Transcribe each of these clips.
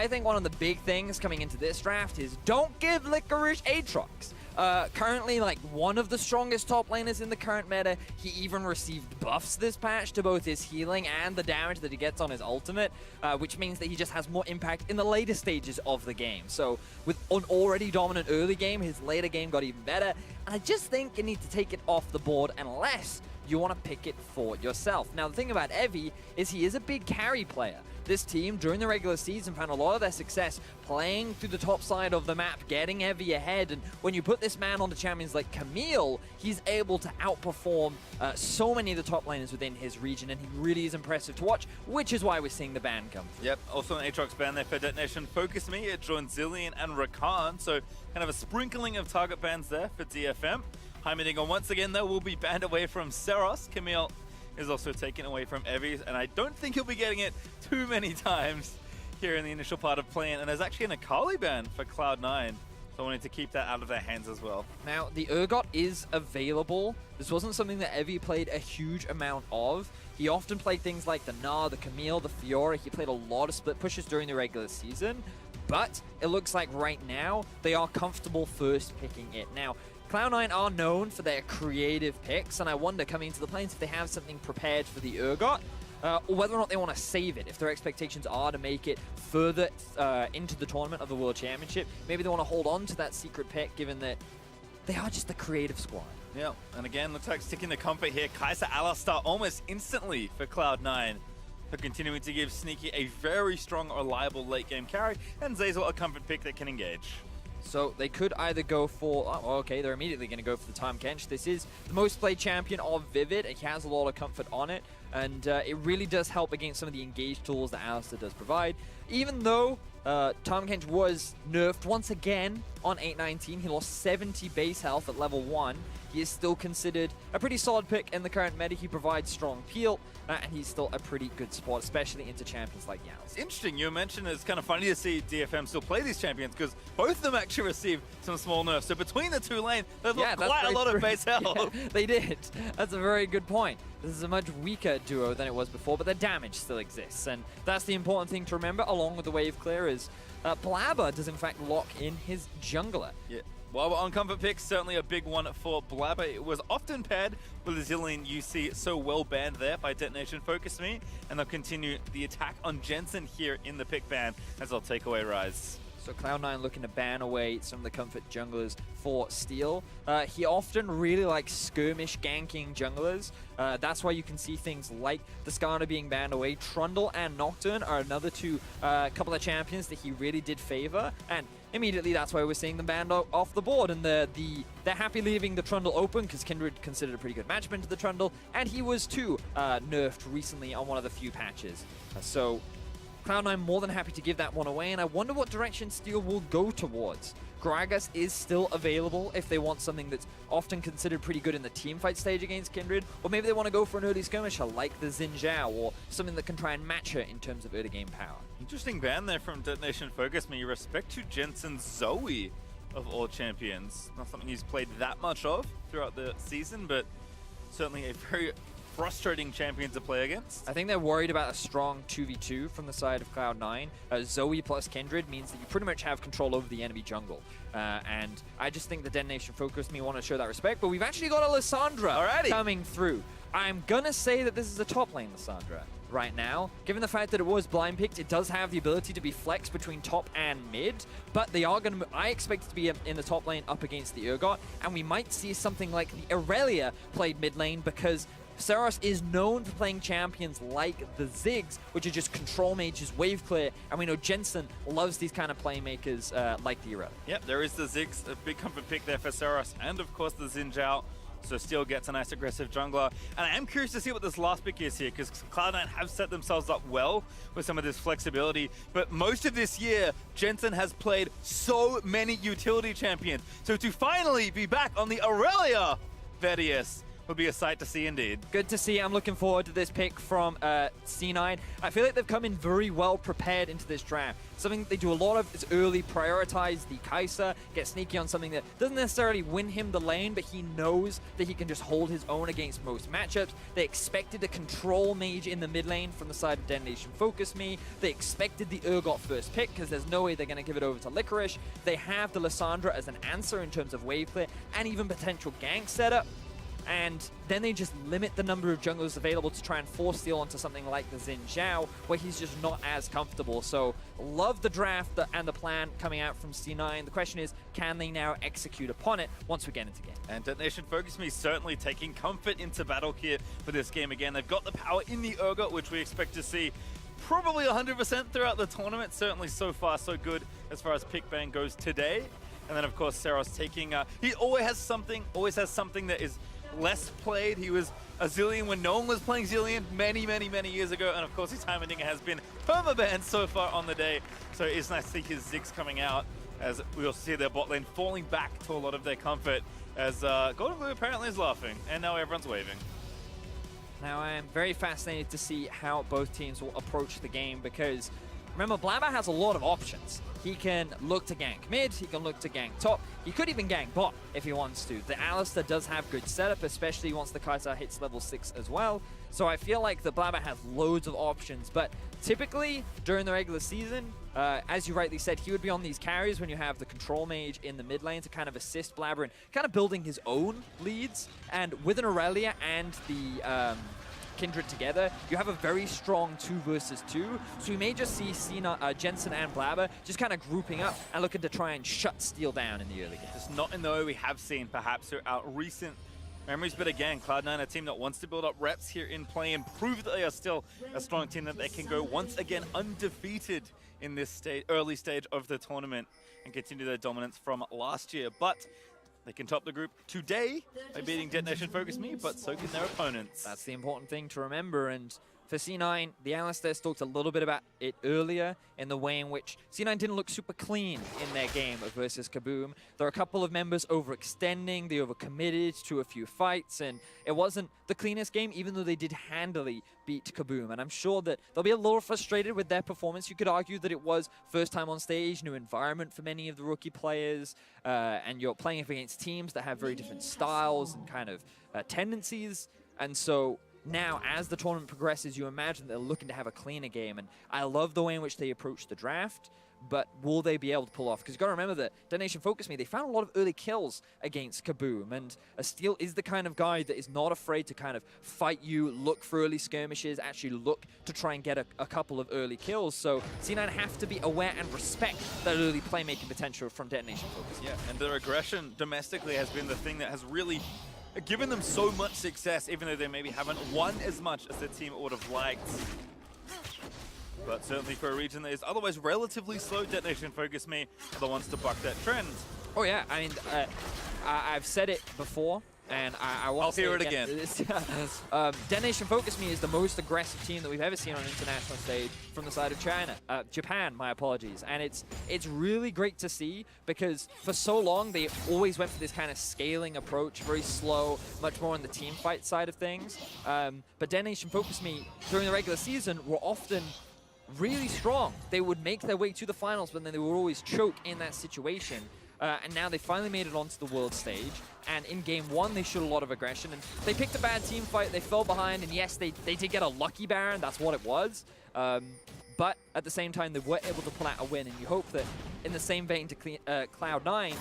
I think one of the big things coming into this draft is don't give Licorice Aatrox. Currently, like, one of the strongest top laners in the current meta. He even received buffs this patch to both his healing and the damage that he gets on his ultimate, which means that he just has more impact in the later stages of the game. So with an already dominant early game, his later game got even better. And I just think you need to take it off the board unless you want to pick it for yourself. Now, the thing about Evie is he is a big carry player. This team, during the regular season, found a lot of their success playing through the top side of the map, getting Evie ahead, and when you put this man onto champions like Camille, he's able to outperform so many of the top laners within his region, and he really is impressive to watch, which is why we're seeing the ban come through. Yep, also an Aatrox ban there for Detonation. Focus Me, it joined Zillion and Rakan, so kind of a sprinkling of target bans there for DFM. Heimerdinger once again, though, will be banned away from Seros. Camille is also taken away from Evie, and I don't think he'll be getting it too many times here in the initial part of playing. And there's actually an Akali ban for Cloud9, so I wanted to keep that out of their hands as well. Now, the Urgot is available. This wasn't something that Evie played a huge amount of. He often played things like the Gnar, the Camille, the Fiora. He played a lot of split pushes during the regular season, but it looks like right now they are comfortable first picking it. Now, Cloud9 are known for their creative picks, and I wonder coming into the plains if they have something prepared for the Urgot, or whether or not they want to save it. If their expectations are to make it further into the tournament of the World Championship, maybe they want to hold on to that secret pick, given that they are just the creative squad. Yeah, and again, looks like sticking the comfort here. Kai'Sa Alistar almost instantly for Cloud9. For continuing to give Sneaky a very strong, reliable late-game carry, and Zeyzal a comfort pick that can engage. So they could either go for, oh, okay, they're immediately going to go for the Tahm Kench. This is the most played champion of Vivid. He has a lot of comfort on it, and it really does help against some of the engage tools that Alistar does provide. Even though Tahm Kench was nerfed once again on 819, he lost 70 base health at level 1. He is still considered a pretty solid pick in the current meta. He provides strong peel, and he's still a pretty good spot, especially into champions like Yao. It's interesting, you mentioned it's kind of funny to see DFM still play these champions, because both of them actually received some small nerfs. So between the two lanes, they've lost quite a lot of base health. Yeah, they did. That's a very good point. This is a much weaker duo than it was before, but the damage still exists. And that's the important thing to remember, along with the wave clear, is Blabber does in fact lock in his jungler. Yeah. While we're on comfort picks, certainly a big one for Blabber. It was often paired with the Zillion UC, so well banned there by Detonation Focus Me, and they'll continue the attack on Jensen here in the pick ban as they'll take away Rise. So Cloud9 looking to ban away some of the comfort junglers for Steel. He often really likes skirmish ganking junglers. That's why you can see things like the Skarner being banned away. Trundle and Nocturne are another couple of champions that he really did favor, and immediately that's why we're seeing them banned off the board. And they're happy leaving the Trundle open because Kindred considered a pretty good matchman to the Trundle, and he was too nerfed recently on one of the few patches. So Cloud9 more than happy to give that one away, and I wonder what direction Steel will go towards. Gragas is still available if they want something that's often considered pretty good in the teamfight stage against Kindred, or maybe they want to go for an early skirmisher like the Xin Zhao, or something that can try and match her in terms of early game power. Interesting ban there from Detonation Focus Me. Respect to Jensen Zoe of all champions. Not something he's played that much of throughout the season, but certainly a very frustrating champion to play against. I think they're worried about a strong 2v2 from the side of Cloud9. Zoe plus Kindred means that you pretty much have control over the enemy jungle. And I just think the Detonation Focus Me want to show that respect, but we've actually got a Lissandra coming through. I'm going to say that this is a top lane Lissandra right now. Given the fact that it was blind picked, it does have the ability to be flexed between top and mid, but they are going to, I expect it to be in the top lane up against the Urgot, and we might see something like the Aurelia played mid lane, because Seros is known for playing champions like the Ziggs, which are just control mages, wave clear, and we know Jensen loves these kind of playmakers like the Aurelia. Yep, there is the Ziggs, a big comfort pick there for Seros, and of course the Xin Zhao. So Steel gets a nice aggressive jungler. And I am curious to see what this last pick is here, because Cloud9 have set themselves up well with some of this flexibility. But most of this year, Jensen has played so many utility champions. So to finally be back on the Aurelia Vedius will be a sight to see indeed. Good to see. I'm looking forward to this pick from C9. I feel like they've come in very well prepared into this draft. Something they do a lot of is early prioritize the Kai'Sa, get sneaky on something that doesn't necessarily win him the lane, but he knows that he can just hold his own against most matchups. They expected a control mage in the mid lane from the side of DetonatioN Focus Me. They expected the Urgot first pick because there's no way they're going to give it over to Licorice. They have the Lissandra as an answer in terms of wave clear and even potential gank setup. And then they just limit the number of junglers available to try and force steal onto something like the Xin Zhao, where he's just not as comfortable. So love the draft and the plan coming out from C9. The question is, can they now execute upon it once we get into game? And DetonatioN Focus Me certainly taking comfort into battle here for this game again. They've got the power in the Urgot, which we expect to see probably 100% throughout the tournament. Certainly so far so good as far as pick ban goes today. And then of course Seros taking, he always has something that is less played. He was a Zilean when no one was playing Zilean many years ago, and of course his Heimerdinger has been permabanned so far on the day. So it's nice to see his Ziggs coming out, as we also see their bot lane falling back to a lot of their comfort, as Golden Blue apparently is laughing, and now everyone's waving. Now I am very fascinated to see how both teams will approach the game, because remember, Blabber has a lot of options. He can look to gank mid, he can look to gank top, he could even gank bot if he wants to. The Alistar does have good setup, especially once the Kai'Sa hits level 6 as well. So I feel like the Blabber has loads of options, but typically during the regular season, as you rightly said, he would be on these carries when you have the control mage in the mid lane to kind of assist Blabber in kind of building his own leads. And with an Aurelia and the Kindred together, you have a very strong 2 versus 2. So we may just see Jensen and Blabber just kind of grouping up and looking to try and shut Steel down in the early game. Just not in the way we have seen perhaps throughout recent memories, but again, Cloud9, a team that wants to build up reps here in play and prove that they are still a strong team, that they can go once again undefeated in this early stage of the tournament and continue their dominance from last year. But they can top the group today by beating DetonatioN Focus Me, but so can their opponents. That's the important thing to remember. And for C9, the Alistar talked a little bit about it earlier in the way in which C9 didn't look super clean in their game versus Kaboom. There are a couple of members overextending, they overcommitted to a few fights, and it wasn't the cleanest game, even though they did handily beat Kaboom. And I'm sure that they'll be a little frustrated with their performance. You could argue that it was first time on stage, new environment for many of the rookie players, and you're playing against teams that have very different styles and kind of tendencies. And so now, as the tournament progresses, you imagine they're looking to have a cleaner game, and I love the way in which they approach the draft, but will they be able to pull off? Because you've got to remember that DetonatioN Focus Me, they found a lot of early kills against Kaboom, and Steel is the kind of guy that is not afraid to kind of fight you, look for early skirmishes, actually look to try and get a couple of early kills. So C9 have to be aware and respect that early playmaking potential from DetonatioN Focus. Yeah, and their aggression domestically has been the thing that has really given them so much success, even though they maybe haven't won as much as the team would have liked. But certainly for a region that is otherwise relatively slow, DetonatioN Focus Me are the ones to buck that trend. Oh yeah, I mean, I've said it before, and I won't say I'll hear it again. DetonatioN Focus Me is the most aggressive team that we've ever seen on an international stage from the side of Japan, my apologies. And it's really great to see, because for so long they always went for this kind of scaling approach, very slow, much more on the team fight side of things. But DetonatioN Focus Me during the regular season were often really strong. They would make their way to the finals, but then they would always choke in that situation. And now they finally made it onto the world stage. And in game 1, they showed a lot of aggression. And they picked a bad team fight, they fell behind, and yes, they did get a lucky Baron, that's what it was. But at the same time, they were able to pull out a win. And you hope that in the same vein to Cloud9,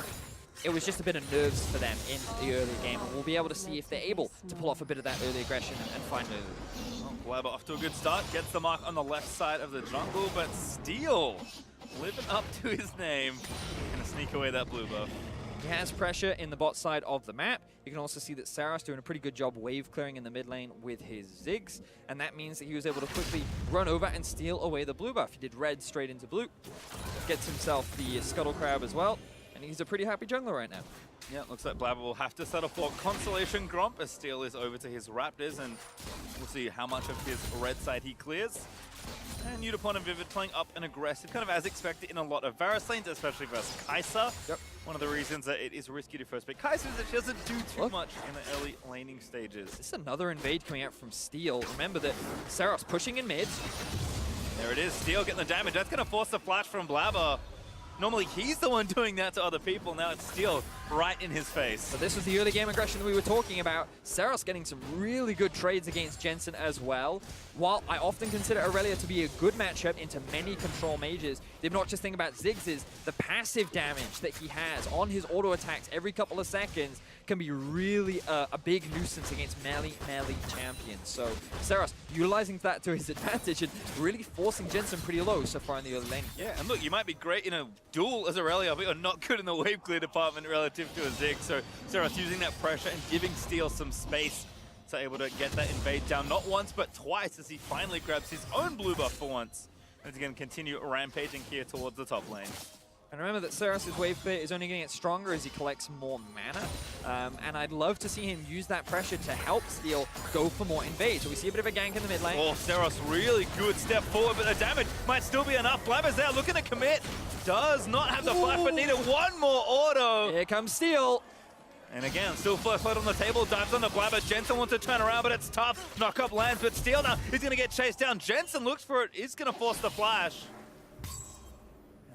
it was just a bit of nerves for them in the early game. And we'll be able to see if they're able to pull off a bit of that early aggression and find move. Blabber off to a good start, gets the mark on the left side of the jungle, but Steel living up to his name. Gonna sneak away that blue buff. He has pressure in the bot side of the map. You can also see that Saros doing a pretty good job wave clearing in the mid lane with his Ziggs, and that means that he was able to quickly run over and steal away the blue buff. He did red straight into blue, gets himself the Scuttle Crab as well, and he's a pretty happy jungler right now. Yeah, looks like Blabber will have to settle for Constellation Gromp as Steel is over to his Raptors, and we'll see how much of his red side he clears. And Udapon and Vivid playing up and aggressive, kind of as expected in a lot of Varus lanes, especially versus Kai'Sa. Yep. one of the reasons that it is risky to first pick Kai'Sa is that she doesn't do too much in the early laning stages. This is another invade coming out from Steel. Remember that Seros pushing in mid. There it is, Steel getting the damage. That's going to force the flash from Blabber. Normally he's the one doing that to other people. Now it's Steel right in his face. So this was the early game aggression that we were talking about. Seros getting some really good trades against Jensen as well. While I often consider Aurelia to be a good matchup into many control mages, the obnoxious thing about Ziggs is the passive damage that he has on his auto attacks every couple of seconds can be really a big nuisance against melee champions. So Seros utilizing that to his advantage and really forcing Jensen pretty low so far in the early lane. Yeah, and look, you might be great in a duel as Aurelia, but you're not good in the wave clear department relative to a Ziggs. So Seros using that pressure and giving Steel some space to able to get that invade down, not once but twice, as he finally grabs his own blue buff for once. And he's going to continue rampaging here towards the top lane. And remember that Seros' wave clear is only going to get stronger as he collects more mana. And I'd love to see him use that pressure to help Steel go for more invade. So we see a bit of a gank in the mid lane. Oh, Seros really good step forward, but the damage might still be enough. Blabber's there looking to commit. Does not have the flash, but needed one more auto. Here comes Steel. And again, still first blood on the table, dives on the Blabber. Jensen wants to turn around, but it's tough. Knock up lands, but Steel now is going to get chased down. Jensen looks for it, is going to force the flash.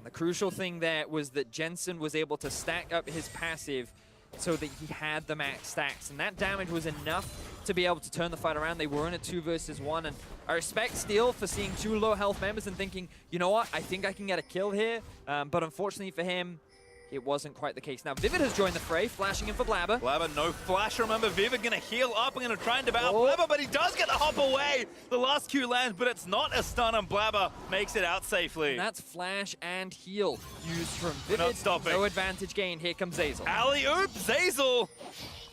The crucial thing there was that Jensen was able to stack up his passive so that he had the max stacks, and that damage was enough to be able to turn the fight around. They were in a 2 versus 1, and I respect Steel for seeing 2 low health members and thinking, you know what, I think I can get a kill here, but unfortunately for him, it wasn't quite the case. Now Vivid has joined the fray, flashing in for Blabber. Blabber, no flash. Remember, Vivid gonna heal up and gonna try and devour Blabber, but he does get the hop away. The last Q lands, but it's not a stun, and Blabber makes it out safely. And that's flash and heal used from Vivid. Not stopping. No advantage gained. Here comes Zeyzal. Alley-oop, Zeyzal.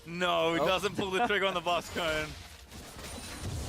No, he doesn't pull the trigger on the boss cone.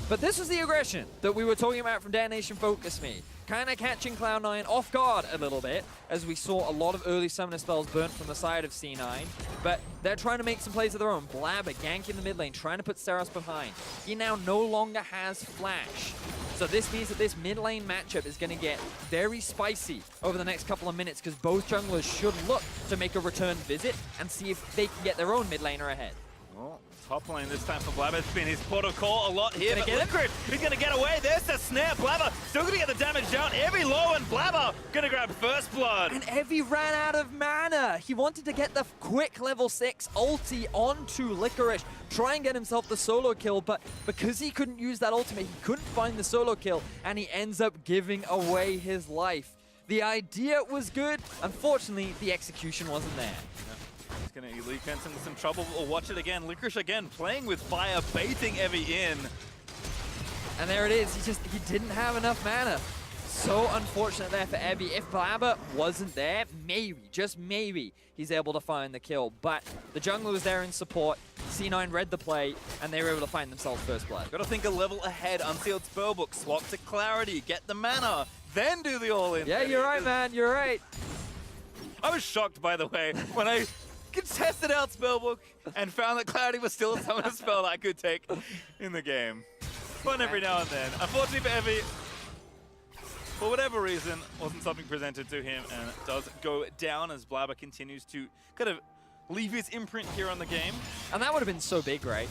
But this was the aggression that we were talking about from DetonatioN Focus Me. Kind of catching Cloud9 off guard a little bit, as we saw a lot of early summoner spells burnt from the side of C9. But they're trying to make some plays of their own. Blabber ganking the mid lane, trying to put Seros behind. He now no longer has flash. So this means that this mid lane matchup is going to get very spicy over the next couple of minutes, because both junglers should look to make a return visit and see if they can get their own mid laner ahead. Well, top lane this time for Blabber. It's been his protocol a lot here. Gonna get Licorice, he's going to get away. There's the snare. Blabber still going to get the damage down. Every low, and Blabber going to grab first blood. And Evie ran out of mana. He wanted to get the quick level 6 ulti onto Licorice, try and get himself the solo kill, but because he couldn't use that ultimate, he couldn't find the solo kill, and he ends up giving away his life. The idea was good. Unfortunately, the execution wasn't there. He's going to leave Jensen with some trouble. Or watch it again. Licorice again playing with fire, baiting Evie in. And there it is. He didn't have enough mana. So unfortunate there for Evie. If Blabber wasn't there, maybe, just maybe, he's able to find the kill. But the jungler was there in support. C9 read the play, and they were able to find themselves first blood. Got to think a level ahead. Unsealed Spellbook, swap to Clarity, get the mana, then do the all-in. Yeah, you're right, man. You're right. I was shocked, by the way, when I tested out Spellbook and found that Clarity was still some of the spell that I could take in the game. Fun every now and then. Unfortunately for Evie, for whatever reason, wasn't something presented to him, and it does go down as Blabber continues to kind of leave his imprint here on the game. And that would have been so big, right?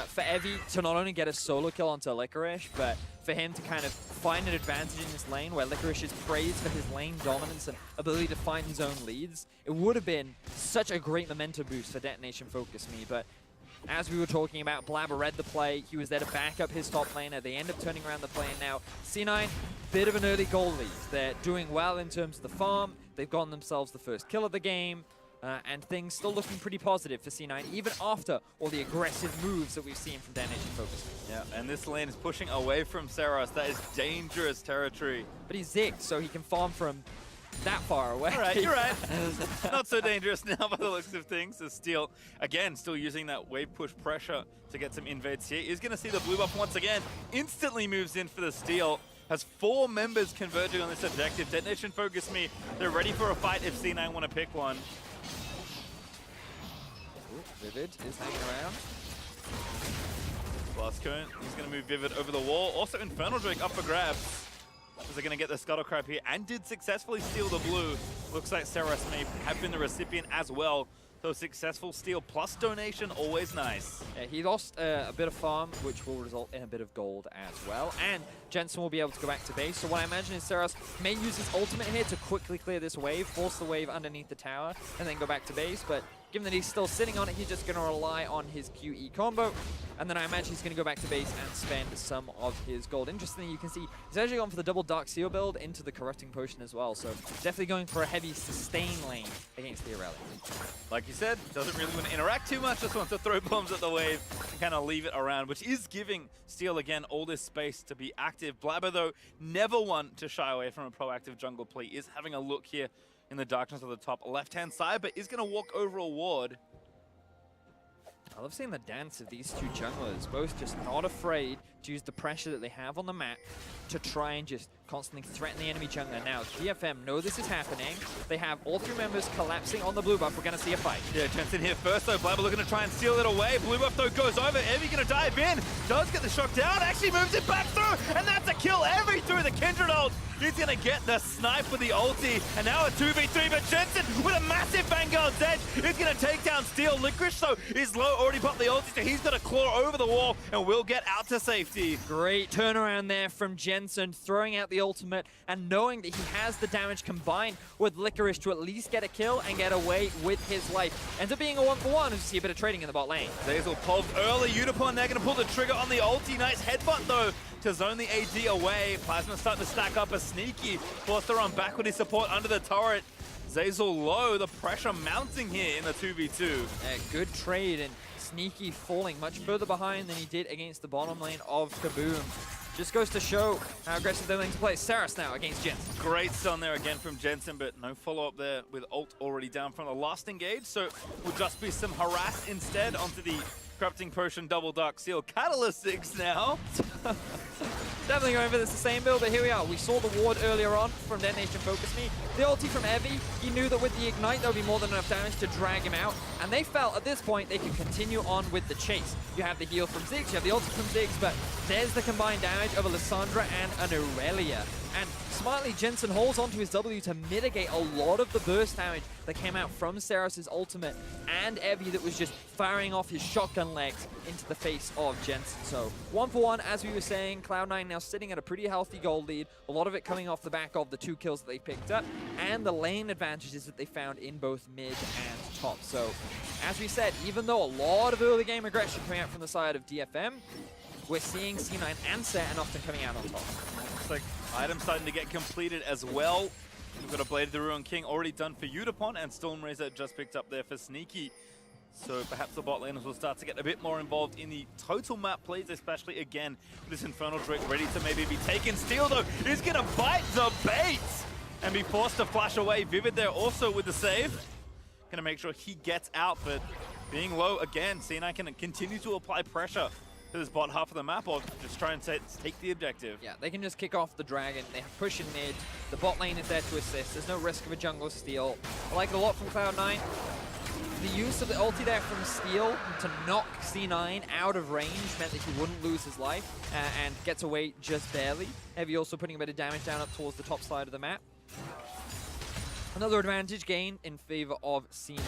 For Evie to not only get a solo kill onto Licorice, but for him to kind of find an advantage in this lane where Licorice is praised for his lane dominance and ability to find his own leads. It would have been such a great momentum boost for DetonatioN Focus Me, but as we were talking about, Blabber read the play. He was there to back up his top laner. They end up turning around the play, and now C9, bit of an early goal lead. They're doing well in terms of the farm. They've gotten themselves the first kill of the game. And things still looking pretty positive for C9, even after all the aggressive moves that we've seen from DetonatioN Focus. Yeah, and this lane is pushing away from Seros. That is dangerous territory. But he's Ziggs, so he can farm from that far away. All right, you're right. Not so dangerous now by the looks of things. So Steel, again, still using that wave push pressure to get some invades here. He's going to see the blue buff once again. Instantly moves in for the Steel. Has 4 members converging on this objective. DetonatioN Focus Me. They're ready for a fight if C9 want to pick one. Vivid is hanging around. Blast Cone, he's going to move Vivid over the wall. Also Infernal Drake up for grabs. As they're going to get the Scuttle Crab here and did successfully steal the blue. Looks like Seros may have been the recipient as well. So successful steal plus donation, always nice. Yeah, he lost a bit of farm, which will result in a bit of gold as well. And Jensen will be able to go back to base. So what I imagine is Seros may use his ultimate here to quickly clear this wave, force the wave underneath the tower, and then go back to base. But given that he's still sitting on it, he's just going to rely on his QE combo. And then I imagine he's going to go back to base and spend some of his gold. Interestingly, you can see he's actually gone for the double Dark Seal build into the Corrupting Potion as well. So definitely going for a heavy sustain lane against the Irelia. Like you said, doesn't really want to interact too much, just wants to throw bombs at the wave and kind of leave it around, which is giving Steel, again, all this space to be active. Blabber, though, never one to shy away from a proactive jungle play, is having a look here in the darkness of the top left-hand side, but is going to walk over a ward. I love seeing the dance of these two junglers, both just not afraid to use the pressure that they have on the map to try and just constantly threaten the enemy jungler. Now, DFM know this is happening. They have all three members collapsing on the blue buff. We're going to see a fight. Yeah, Jensen here first, though. Blabber looking to try and steal it away. Blue buff, though, goes over. Evie going to dive in. Does get the shock down. Actually moves it back through. And that's a kill. Evie through the Kindred ult. He's going to get the snipe with the ulti. And now a 2v3. But Jensen with a massive Vanguard's Edge is going to take down Steel. Licorice, though, is low. Already popped the ulti. So he's going to claw over the wall and will get out to safety. Great turnaround there from Jensen, throwing out the ultimate and knowing that he has the damage combined with Licorice to at least get a kill and get away with his life. Ends up being a 1-for-1 as you see a bit of trading in the bot lane. Zazel pulls early. Unipon, they're going to pull the trigger on the ulti. Nice headbutt, though, to zone the AD away. Plasma starting to stack up a sneaky. Forced to run back with his support under the turret. Zazel low, the pressure mounting here in the 2v2. Good trade, and Sneaky falling much further behind than he did against the bottom lane of Kaboom. Just goes to show how aggressive they're willing to play. Saras now against Jensen. Great stun there again from Jensen, but no follow-up there with ult already down from the last engage. So will just be some harass instead onto the Corrupting Potion double Dark Seal. Catalyst 6 now. Definitely going for the same build, but here we are. We saw the ward earlier on from DetonatioN Focus Me. The ulti from Evie, he knew that with the Ignite there would be more than enough damage to drag him out, and they felt at this point they could continue on with the chase. You have the heal from Ziggs, you have the ulti from Ziggs, but there's the combined damage of a Lissandra and an Irelia. And smartly, Jensen holds onto his W to mitigate a lot of the burst damage that came out from Saras' ultimate and Evie that was just firing off his shotgun legs into the face of Jensen. So 1-for-1, as we were saying, Cloud9 now sitting at a pretty healthy gold lead, a lot of it coming off the back of the 2 kills that they picked up and the lane advantages that they found in both mid and top. So as we said, even though a lot of early game aggression coming out from the side of DFM, we're seeing C9 and Set and often coming out on top. Looks like items starting to get completed as well. We've got a Blade of the Ruin King already done for Udapon, and Stormrazor just picked up there for Sneaky. So perhaps the bot laners will start to get a bit more involved in the total map plays, especially again with this Infernal Drake ready to maybe be taken. Steel though is going to bite the bait and be forced to flash away. Vivid there also with the save. Going to make sure he gets out, but being low again, C9 can continue to apply pressure to this bot half of the map, or just try and take the objective. Yeah, they can just kick off the dragon. They have push in mid. The bot lane is there to assist. There's no risk of a jungle steal. I like it a lot from Cloud9. The use of the ulti there from Steel to knock C9 out of range meant that he wouldn't lose his life and gets away just barely. Heavy also putting a bit of damage down up towards the top side of the map. Another advantage gain in favor of C9.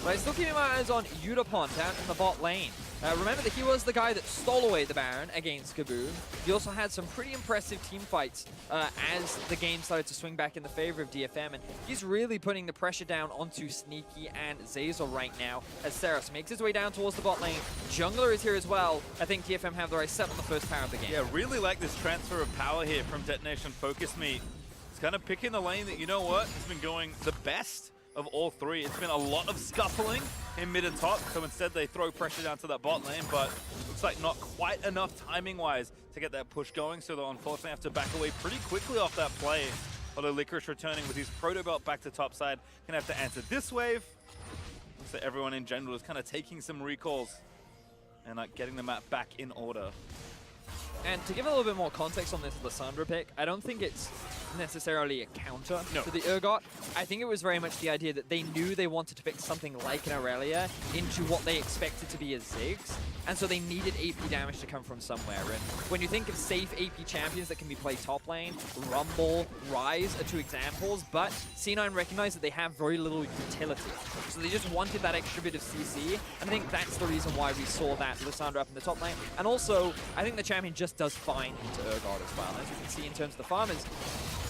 But I'm still keeping my eyes on Udapon down in the bot lane. Remember that he was the guy that stole away the Baron against Kaboom. He also had some pretty impressive team fights as the game started to swing back in the favor of DFM. And he's really putting the pressure down onto Sneaky and Zazel right now as Saras makes his way down towards the bot lane. Jungler is here as well. I think DFM have the right set on the first tower of the game. Yeah, really like this transfer of power here from DetonatioN Focus Me. It's kind of picking the lane that, you know what, has been going the best of all three. It's been a lot of scuffling in mid and top, so instead they throw pressure down to that bot lane, but looks like not quite enough timing-wise to get that push going, so they'll unfortunately have to back away pretty quickly off that play. Although Licorice returning with his proto belt back to top side, gonna have to answer this wave. Looks like everyone in general is kind of taking some recalls and like getting the map back in order. And to give a little bit more context on this Lissandra pick, I don't think it's necessarily a counter No. to the Urgot. I think it was very much the idea that they knew they wanted to pick something like an Aurelia into what they expected to be as Ziggs, and so they needed AP damage to come from somewhere. And when you think of safe AP champions that can be played top lane, Rumble, Ryze are two examples, but C9 recognized that they have very little utility. So they just wanted that extra bit of CC, and I think that's the reason why we saw that Lissandra up in the top lane. And also, I think the champion just does fine into Urgot as well. As you can see in terms of the farmers,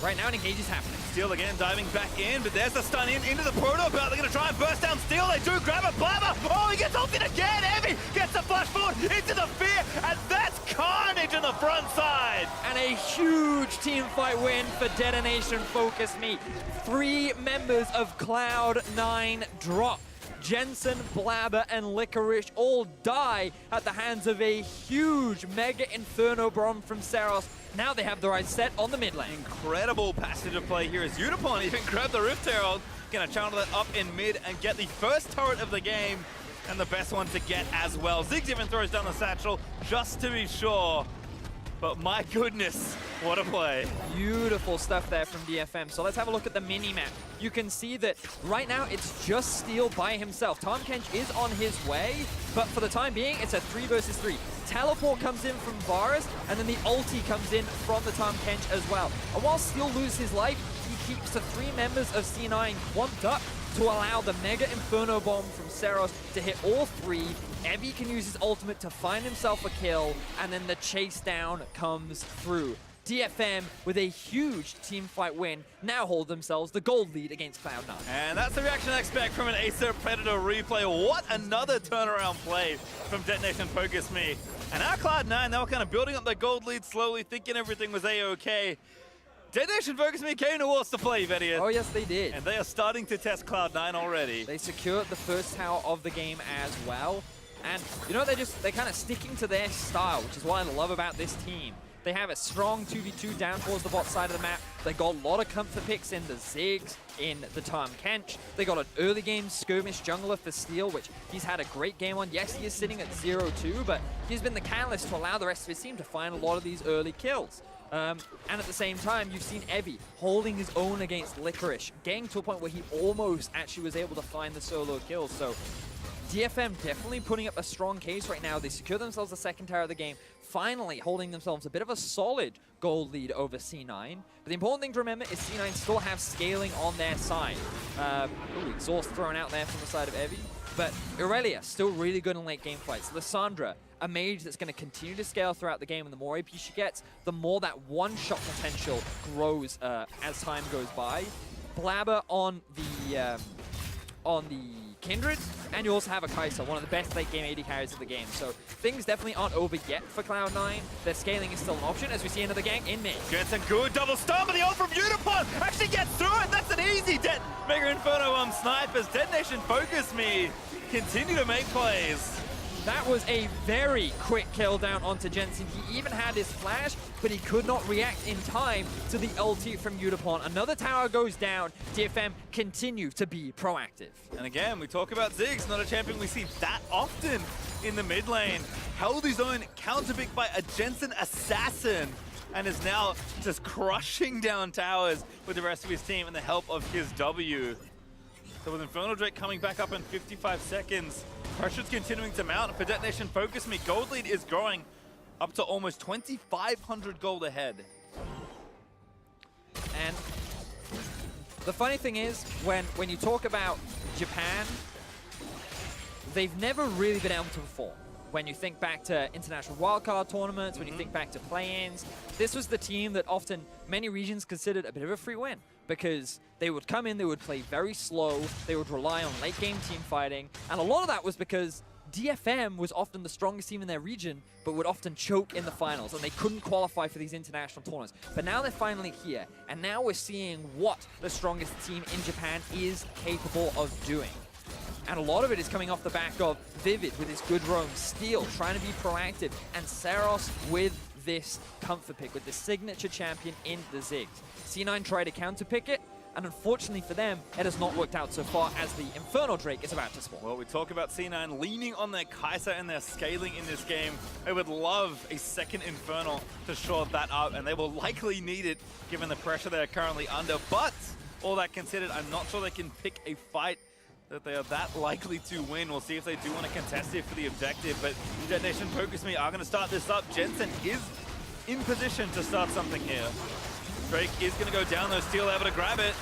right now an engage is happening. Steel again diving back in, but there's the stun into the proto belt. They're going to try and burst down Steel. They do grab a Blabber. Oh, he gets ulted again. Heavy gets the flash forward into the fear, and that's carnage on the front side. And a huge team fight win for Detonation Focus Me. 3 members of Cloud9 drop. Jensen, Blabber, and Licorice all die at the hands of a huge Mega Inferno Bomb from Saros. Now they have the right set on the mid lane. Incredible passage of play here as Unipon even grabbed the Rift Herald. Gonna channel that up in mid and get the first turret of the game, and the best one to get as well. Ziggs even throws down the satchel just to be sure. But my goodness, what a play. Beautiful stuff there from DFM. So let's have a look at the mini-map. You can see that right now it's just Steel by himself. Tahm Kench is on his way, but for the time being, it's a 3 versus 3. Teleport comes in from Varus, and then the ulti comes in from the Tahm Kench as well. And while Steel loses his life, he keeps the 3 members of C9 clumped up to allow the Mega Inferno Bomb from Saros to hit all 3. Evie can use his ultimate to find himself a kill, and then the chase down comes through. DFM, with a huge teamfight win, now hold themselves the gold lead against Cloud9. And that's the reaction I expect from an Acer Predator replay. What another turnaround play from Detonation Focus Me. And our Cloud9, they were kind of building up their gold lead slowly, thinking everything was A-OK. Detonation Focus Me came to us to play, Vedia. Oh yes, they did. And they are starting to test Cloud9 already. They secured the first tower of the game as well. And you know, they're kind of sticking to their style, which is what I love about this team. They have a strong 2v2 down towards the bot side of the map. They got a lot of comfort picks in the Ziggs, in the Tahm Kench. They got an early game skirmish jungler for Steel, which he's had a great game on. Yes, he is sitting at 0-2, but he's been the catalyst to allow the rest of his team to find a lot of these early kills. And at the same time, you've seen Evie holding his own against Licorice, getting to a point where he almost actually was able to find the solo kills. So DFM definitely putting up a strong case right now. They secure themselves the second tower of the game, finally holding themselves a bit of a solid gold lead over C9. But the important thing to remember is C9 still have scaling on their side. Ooh, exhaust thrown out there from the side of Evie. But Aurelia, still really good in late game fights. Lissandra, a mage that's going to continue to scale throughout the game, and the more AP she gets, the more that one-shot potential grows as time goes by. Blabber on the Kindred, and you also have a Kai'Sa, one of the best late game AD carries of the game. So things definitely aren't over yet for Cloud9. Their scaling is still an option as we see another gang in mid. Gets a good double stun, but the ult from Unipon actually gets through it. That's an easy Mega Inferno snipers. Detonation Focus Me continue to make plays. That was a very quick kill down onto Jensen. He even had his flash, but he could not react in time to the ulti from Unipon. Another tower goes down. DFM continue to be proactive. And again, we talk about Ziggs, not a champion we see that often in the mid lane. Held his own, counterpicked by a Jensen assassin, and is now just crushing down towers with the rest of his team and the help of his W. So with Infernal Drake coming back up in 55 seconds, pressure's continuing to mount for Detonation Focus Me. Gold lead is growing up to almost 2,500 gold ahead. And the funny thing is, when you talk about Japan, they've never really been able to perform. When you think back to international wildcard tournaments, when you think back to play-ins, this was the team that often many regions considered a bit of a free win, because they would come in, they would play very slow, they would rely on late-game team fighting, and a lot of that was because DFM was often the strongest team in their region, but would often choke in the finals, and they couldn't qualify for these international tournaments. But now they're finally here, and now we're seeing what the strongest team in Japan is capable of doing. And a lot of it is coming off the back of Vivid with his good roam, Steel trying to be proactive, and Saros with this comfort pick, with the signature champion in the Ziggs. C9 tried to counter pick it, and unfortunately for them, it has not worked out so far as the Infernal Drake is about to spawn. Well, we talk about C9 leaning on their Kai'Sa and their scaling in this game. They would love a second Infernal to shore that up, and they will likely need it given the pressure they're currently under. But all that considered, I'm not sure they can pick a fight that they are that likely to win. We'll see if they do want to contest it for the objective, but DetonatioN Focus Me are going to start this up. Jensen is in position to start something here. Drake is going to go down, though. Steel able to grab it.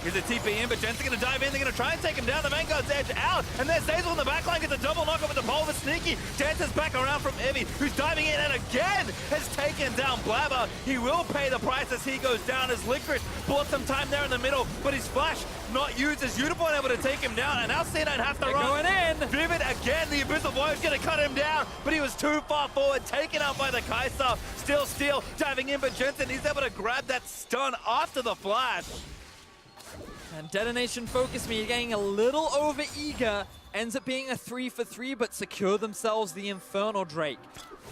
Here's a TP in, but Jensen's going to dive in. They're going to try and take him down. The Vanguard's edge out, and there's Zazel in the backline. Gets a double knock with the pole for Sneaky. Jensen's back around from Evie, who's diving in and again has taken down Blabber. He will pay the price as he goes down, as Licorice bought some time there in the middle, but his flash not used, as Unicorn able to take him down, and now C9 have to run. Going in. Vivid again, the Abyssal Void is going to cut him down, but he was too far forward, taken out by the Kai'Sa. Still Steel diving in, but Jensen is able to grab that stun after the flash. And DetonatioN Focus Me getting a little over eager. Ends up being a 3-for-3, but secure themselves the Infernal Drake.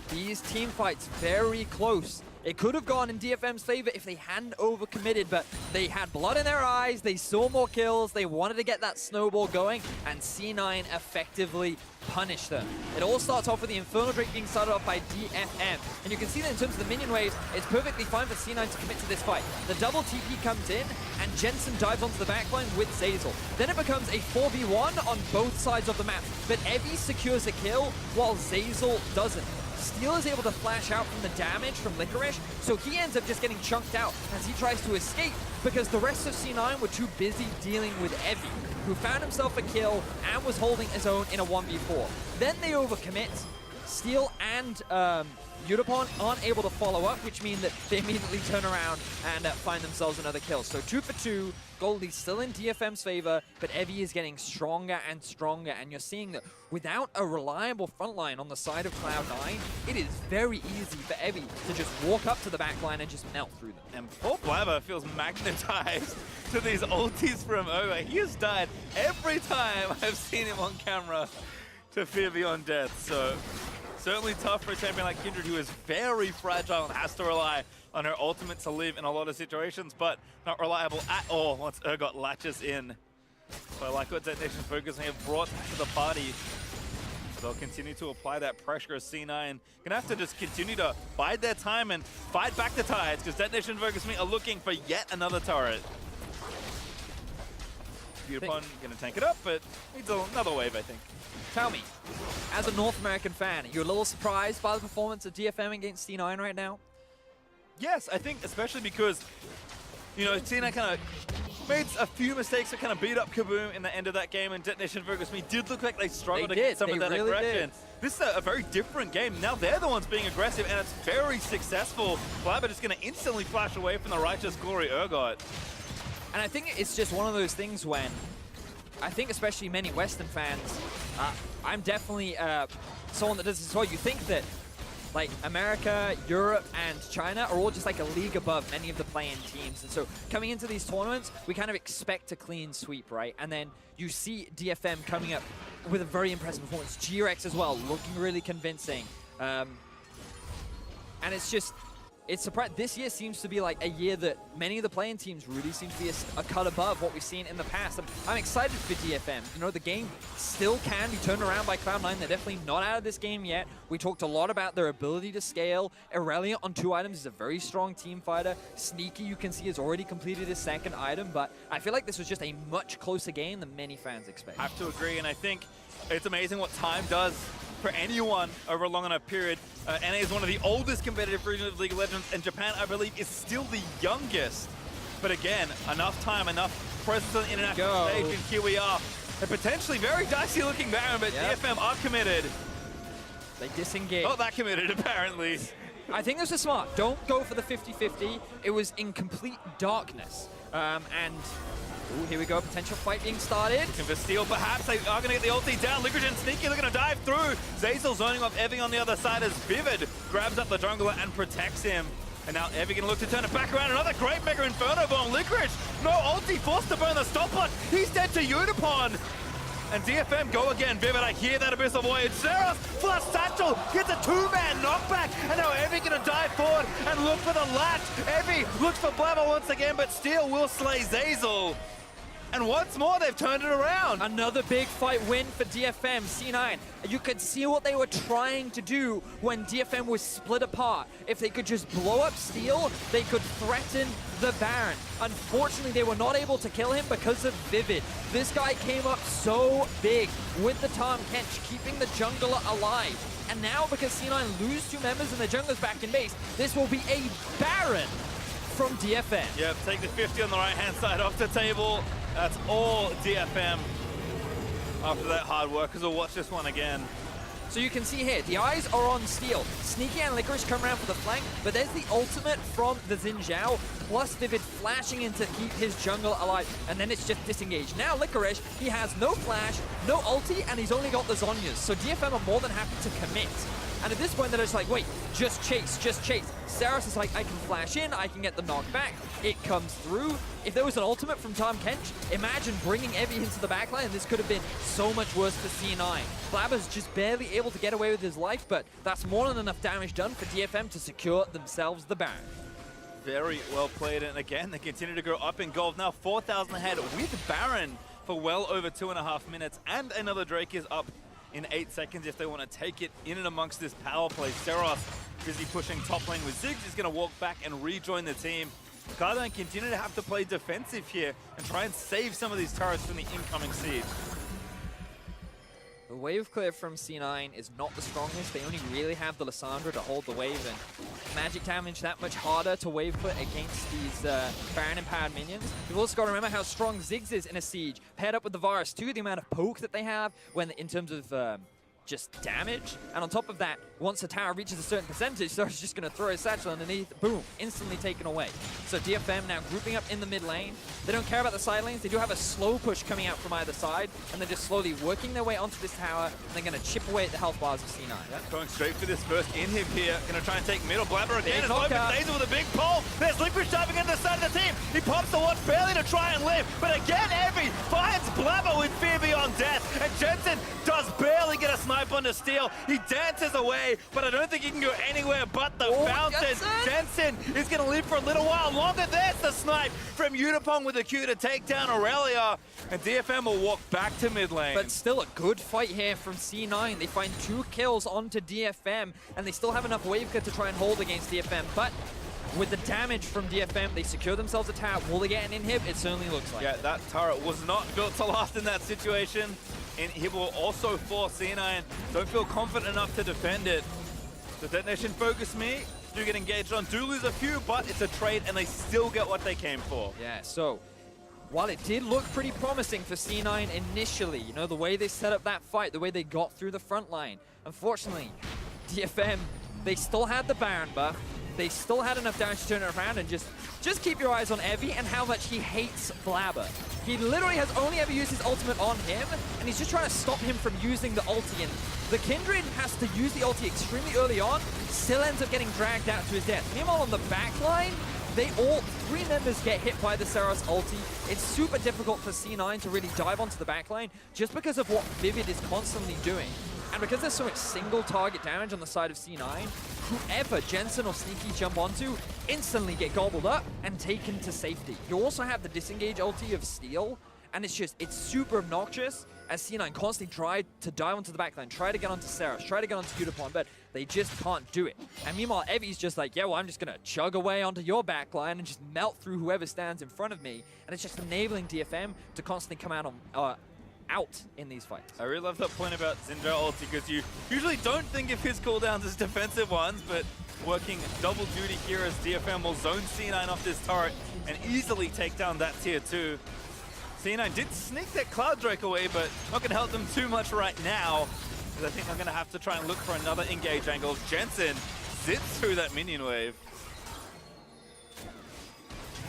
These team fights very close. It could have gone in DFM's favor if they hadn't overcommitted, but they had blood in their eyes, they saw more kills, they wanted to get that snowball going, and C9 effectively punished them. It all starts off with the Infernal Drake being started off by DFM, and you can see that in terms of the minion waves, it's perfectly fine for C9 to commit to this fight. The double TP comes in, and Jensen dives onto the backline with Zazel. Then it becomes a 4v1 on both sides of the map, but Evie secures a kill, while Zazel doesn't. Steel is able to flash out from the damage from Licorice, so he ends up just getting chunked out as he tries to escape because the rest of C9 were too busy dealing with Evie, who found himself a kill and was holding his own in a 1v4. Then they overcommit. Steel and Udapon aren't able to follow up, which means that they immediately turn around and find themselves another kill. So 2 for 2, Goldie's still in DFM's favor, but Evie is getting stronger and stronger, and you're seeing that without a reliable frontline on the side of Cloud9, it is very easy for Evie to just walk up to the backline and just melt through them. And poor Blabber feels magnetized to these ultis from Ogre. He has died every time I've seen him on camera to fear beyond death, so certainly tough for a champion like Kindred, who is very fragile and has to rely on her ultimate to live in a lot of situations, but not reliable at all once Urgot latches in. So I like what DetonatioN Focus have brought to the party. So they'll continue to apply that pressure as C9. Gonna have to just continue to bide their time and fight back the tides, because DetonatioN Focus are looking for yet another turret. Udapon gonna tank it up, but needs another wave, I think. Tell me, as a North American fan, you're a little surprised by the performance of DFM against C9 right now? Yes, I think especially because, you know, C9 kind of made a few mistakes that kind of beat up Kaboom in the end of that game, and DetonatioN Focus Me did look like they struggled to get some of that aggression. This is a very different game. Now they're the ones being aggressive, and it's very successful. Blabber just going to instantly flash away from the righteous glory Urgot. And I think it's just one of those things when, I think especially many Western fans, I'm definitely someone that does this as well. You think that like America, Europe, and China are all just like a league above many of the playing teams. And so coming into these tournaments, we kind of expect a clean sweep, right? And then you see DFM coming up with a very impressive performance. G-Rex as well, looking really convincing. And it's just, it's surprising. This year seems to be like a year that many of the playing teams really seem to be a cut above what we've seen in the past. I'm excited for DFM. You know, the game still can be turned around by Cloud9. They're definitely not out of this game yet. We talked a lot about their ability to scale. Irelia on 2 items is a very strong team fighter. Sneaky, you can see, has already completed his 2nd item, but I feel like this was just a much closer game than many fans expect. I have to agree, and I think it's amazing what time does for anyone over a long enough period. NA is one of the oldest competitive regions of League of Legends, and Japan, I believe, is still the youngest. But again, enough time, enough presence on the international stage, and here we are. A potentially very dicey looking Baron, but DFM are committed. They disengage. Not that committed, apparently. I think this is smart. Don't go for the 50-50. It was in complete darkness. Ooh, here we go, potential fight being started. Looking for Steel, perhaps they are going to get the ulti down. Licorice and Sneaky, they're going to dive through. Zazel zoning off Evie on the other side as Vivid grabs up the jungler and protects him. And now Evie going to look to turn it back around. Another great Mega Inferno bomb. Licorice, no ulti, forced to burn the stopwatch. He's dead to Udapon. And DFM go again. Vivid, I hear that Abyssal Voyage. Zeros, flush satchel, gets a two-man knockback. And now Evie gonna dive forward and look for the latch. Evie looks for Blabber once again, but Steel will slay Zeyzal. And once more, they've turned it around. Another big fight win for DFM. C9, you could see what they were trying to do when DFM was split apart. If they could just blow up Steel, they could threaten the Baron. Unfortunately, they were not able to kill him because of Vivid. This guy came up so big with the Tahm Kench, keeping the jungler alive. And now, because C9 lose 2 members and the jungler's back in base, this will be a Baron from DFM. Yep, take the 50 on the right-hand side off the table. That's all DFM after that hard work, because we'll watch this one again. So you can see here, the eyes are on Steel. Sneaky and Licorice come around for the flank, but there's the ultimate from the Xin Zhao, plus Vivid flashing in to keep his jungle alive, and then it's just disengaged. Now Licorice, he has no flash, no ulti, and he's only got the Zhonyas, so DFM are more than happy to commit. And at this point, they're just like, wait, just chase, just chase. Saris is like, I can flash in, I can get the knock back. It comes through. If there was an ultimate from Tahm Kench, imagine bringing Evie into the backline, and this could have been so much worse for C9. Blabber's just barely able to get away with his life, but that's more than enough damage done for DFM to secure themselves the Baron. Very well played, and again, they continue to go up in gold. Now 4,000 ahead with Baron for well over 2.5 minutes, and another Drake is up in 8 seconds if they want to take it in and amongst this power play. Seros busy pushing top lane with Ziggs, is going to walk back and rejoin the team. Cloud9 continue to have to play defensive here and try and save some of these turrets from the incoming siege. The wave clear from C9 is not the strongest. They only really have the Lissandra to hold the wave, and magic damage that much harder to wave put against these Baron-empowered minions. You've also got to remember how strong Ziggs is in a siege, paired up with the Varus too, the amount of poke that they have when in terms of just damage. And on top of that, once the tower reaches a certain percentage, so it's just going to throw his satchel underneath, boom, instantly taken away. So DFM now grouping up in the mid lane. They don't care about the side lanes. They do have a slow push coming out from either side, and they're just slowly working their way onto this tower, and they're going to chip away at the health bars of C9. Yeah, going straight for this first inhib here. Going to try and take middle. Blabber again is open Zeyzal with a big pole. There's Licorice diving into the side of the team. He pops the watch barely to try and live, but again, Evie finds Blabber with fear beyond death, and Jensen does barely get a snipe onto Steel. He dances away, but I don't think he can go anywhere but the fountain. Jensen is going to live for a little while longer. There's the snipe from Unipong with a Q to take down Aurelia, and DFM will walk back to mid lane. But still a good fight here from C9. They find 2 kills onto DFM, and they still have enough wave cut to try and hold against DFM, but with the damage from DFM, they secure themselves a tower. Will they get an inhib? It certainly looks like. Yeah, that turret was not built to last in that situation. And he will also force C9. Don't feel confident enough to defend it. The Detonation focus me. Do get engaged on. Do lose a few, but it's a trade, and they still get what they came for. Yeah, so while it did look pretty promising for C9 initially, you know, the way they set up that fight, the way they got through the front line, unfortunately, DFM, they still had the Baron buff. They still had enough damage to turn it around, and just keep your eyes on Evie and how much he hates Blabber. He literally has only ever used his ultimate on him, and he's just trying to stop him from using the ulti. And the Kindred has to use the ulti extremely early on, still ends up getting dragged out to his death. Meanwhile, on the back line, all 3 members get hit by the Saros ulti. It's super difficult for C9 to really dive onto the back line just because of what Vivid is constantly doing. And because there's so much single target damage on the side of C9, whoever Jensen or Sneaky jump onto instantly get gobbled up and taken to safety. You also have the disengage ulti of Steel, and it's super obnoxious as C9 constantly try to dive onto the backline, try to get onto Saros, try to get onto Unipon, but they just can't do it. And meanwhile, Evie's just like, yeah, well, I'm just going to chug away onto your backline and just melt through whoever stands in front of me. And it's just enabling DFM to constantly come out on out in these fights. I really love that point about Xin Zhao ulti, because you usually don't think of his cooldowns as defensive ones, but working double duty here as DFM will zone C9 off this turret and easily take down that tier 2. C9 did sneak that Cloud Drake away, but not going to help them too much right now, because I think they're going to have to try and look for another engage angle. Jensen zips through that minion wave.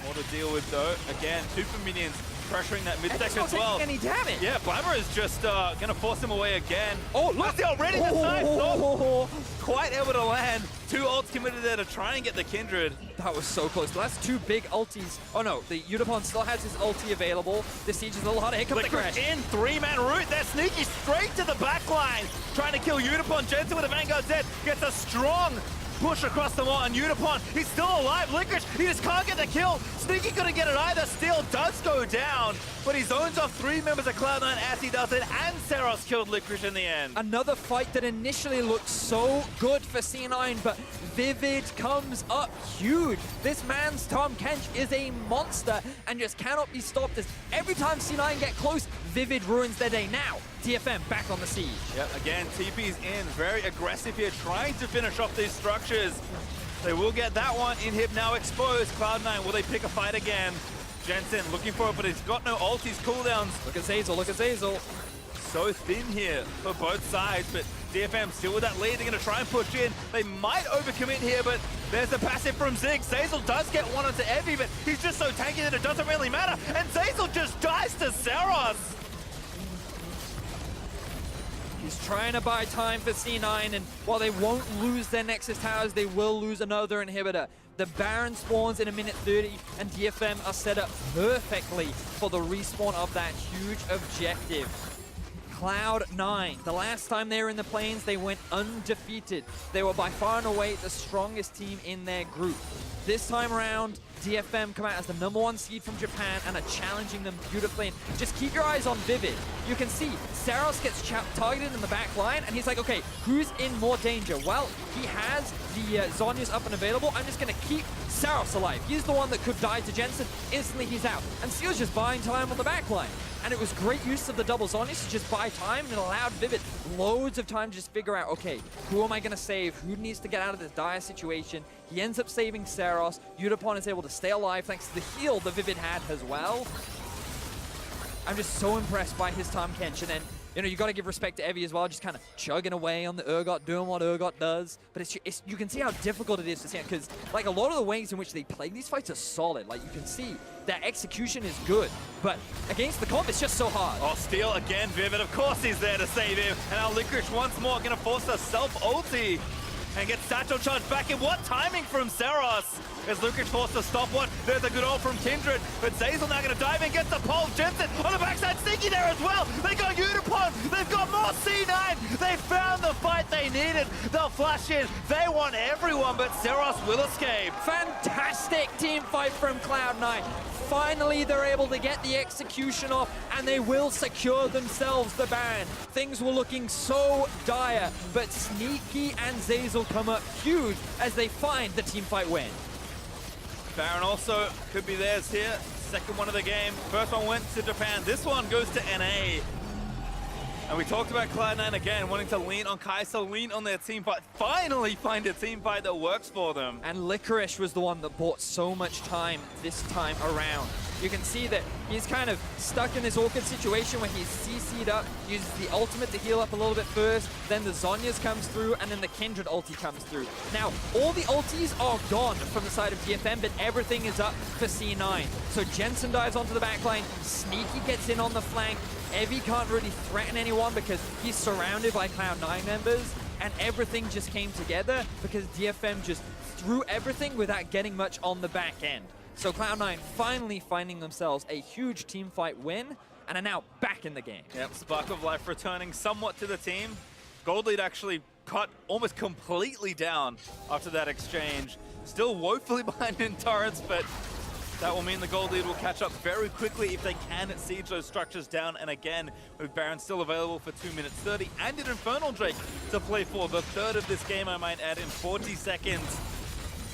More to deal with though. Again, 2 for minions. pressuring that mid-deck He's not as well. taking any damage. Yeah, Blabber is just going to force him away again. Oh, look! That's already the side stop. Quite able to land. 2 ults committed there to try and get the Kindred. That was so close. That's 2 big ultis. Oh no, the Udapon still has his ulti available. This siege is a little harder. Here comes the crash. In 3-man route. They're sneaky straight to the back line. Trying to kill Udapon. Jensen with a Vanguard dead. Gets a strong push across the wall, and Udapon, he's still alive. Licorice, he just can't get the kill. Sneaky couldn't get it either. Steel does go down, but he zones off 3 members of Cloud9 as he does it, and Seros killed Licorice in the end. Another fight that initially looked so good for C9, but Vivid comes up huge. This man's Tahm Kench is a monster and just cannot be stopped, as every time C9 get close, Vivid ruins their day. Now, DFM back on the siege. Yep, again, TP's in, very aggressive here, trying to finish off these structures. They will get that one. Inhib now exposed. Cloud9, will they pick a fight again? Jensen looking for it, but he's got no ultis cooldowns. Look at Zeyzal, look at Zeyzal. So thin here for both sides, but DFM still with that lead. They're going to try and push in. They might overcommit here, but there's the passive from Zig. Zeyzal does get one onto Evie, but he's just so tanky that it doesn't really matter. And Zeyzal just dies to Seros. He's trying to buy time for C9, and while they won't lose their Nexus towers, they will lose another inhibitor. The Baron spawns in a minute 30, and DFM are set up perfectly for the respawn of that huge objective. Cloud9, the last time they were in the plains, they went undefeated. They were by far and away the strongest team in their group. This time around, DFM come out as the #1 seed from Japan and are challenging them beautifully. And just keep your eyes on Vivid. You can see Seros gets targeted in the back line, and he's like, okay, who's in more danger? Well, he has the Zhonya's up and available. I'm just going to keep Seros alive. He's the one that could die to Jensen. Instantly, he's out. And Seal's just buying time on the back line. And it was great use of the double Zhonyas to just buy time, and it allowed Vivid loads of time to just figure out, okay, who am I going to save? Who needs to get out of this dire situation? He ends up saving Seros. Udapon is able to stay alive thanks to the heal that Vivid had as well. I'm just so impressed by his Tahm Kench. And then, you know, you got to give respect to Evie as well, just kind of chugging away on the Urgot, doing what Urgot does. But it's you can see how difficult it is to see it, because like a lot of the ways in which they play these fights are solid. Like you can see that execution is good, but against the comp, it's just so hard. Oh, Steel again, Vivid. Of course he's there to save him. And now Licorice once more going to force a self-ulti and get Satchel charged back in. What timing from Seros? As Licorice forced to stop one. There's a good ult from Kindred, but Zeyzal now going to dive in, gets the pole. Jensen on the backside, Sneaky there as well. They got Udapon. They've got more C9. They found the fight they needed. They'll flash in. They want everyone, but Seros will escape. Fantastic team fight from Cloud9. Finally, they're able to get the execution off, and they will secure themselves the ban. Things were looking so dire, but Sneaky and Zeyzal come up huge as they find the team fight win. Baron also could be theirs here. Second one of the game. First one went to Japan. This one goes to NA. And we talked about Cloud9 again, wanting to lean on Kai'Sa, lean on their team fight. Finally find a team fight that works for them. And Licorice was the one that bought so much time this time around. You can see that he's kind of stuck in this awkward situation where he's CC'd up, uses the ultimate to heal up a little bit first, then the Zhonya's comes through, and then the Kindred ulti comes through. Now, all the ultis are gone from the side of DFM, but everything is up for C9. So Jensen dives onto the backline, Sneaky gets in on the flank, Evie can't really threaten anyone because he's surrounded by Cloud9 members, and everything just came together because DFM just threw everything without getting much on the back end. So Cloud9 finally finding themselves a huge team fight win and are now back in the game. Yep, Spark of Life returning somewhat to the team. Gold lead actually cut almost completely down after that exchange. Still woefully behind in turrets, but that will mean the gold lead will catch up very quickly if they can siege those structures down. And again, with Baron still available for 2 minutes 30 and an Infernal Drake to play for. The third of this game, I might add, in 40 seconds.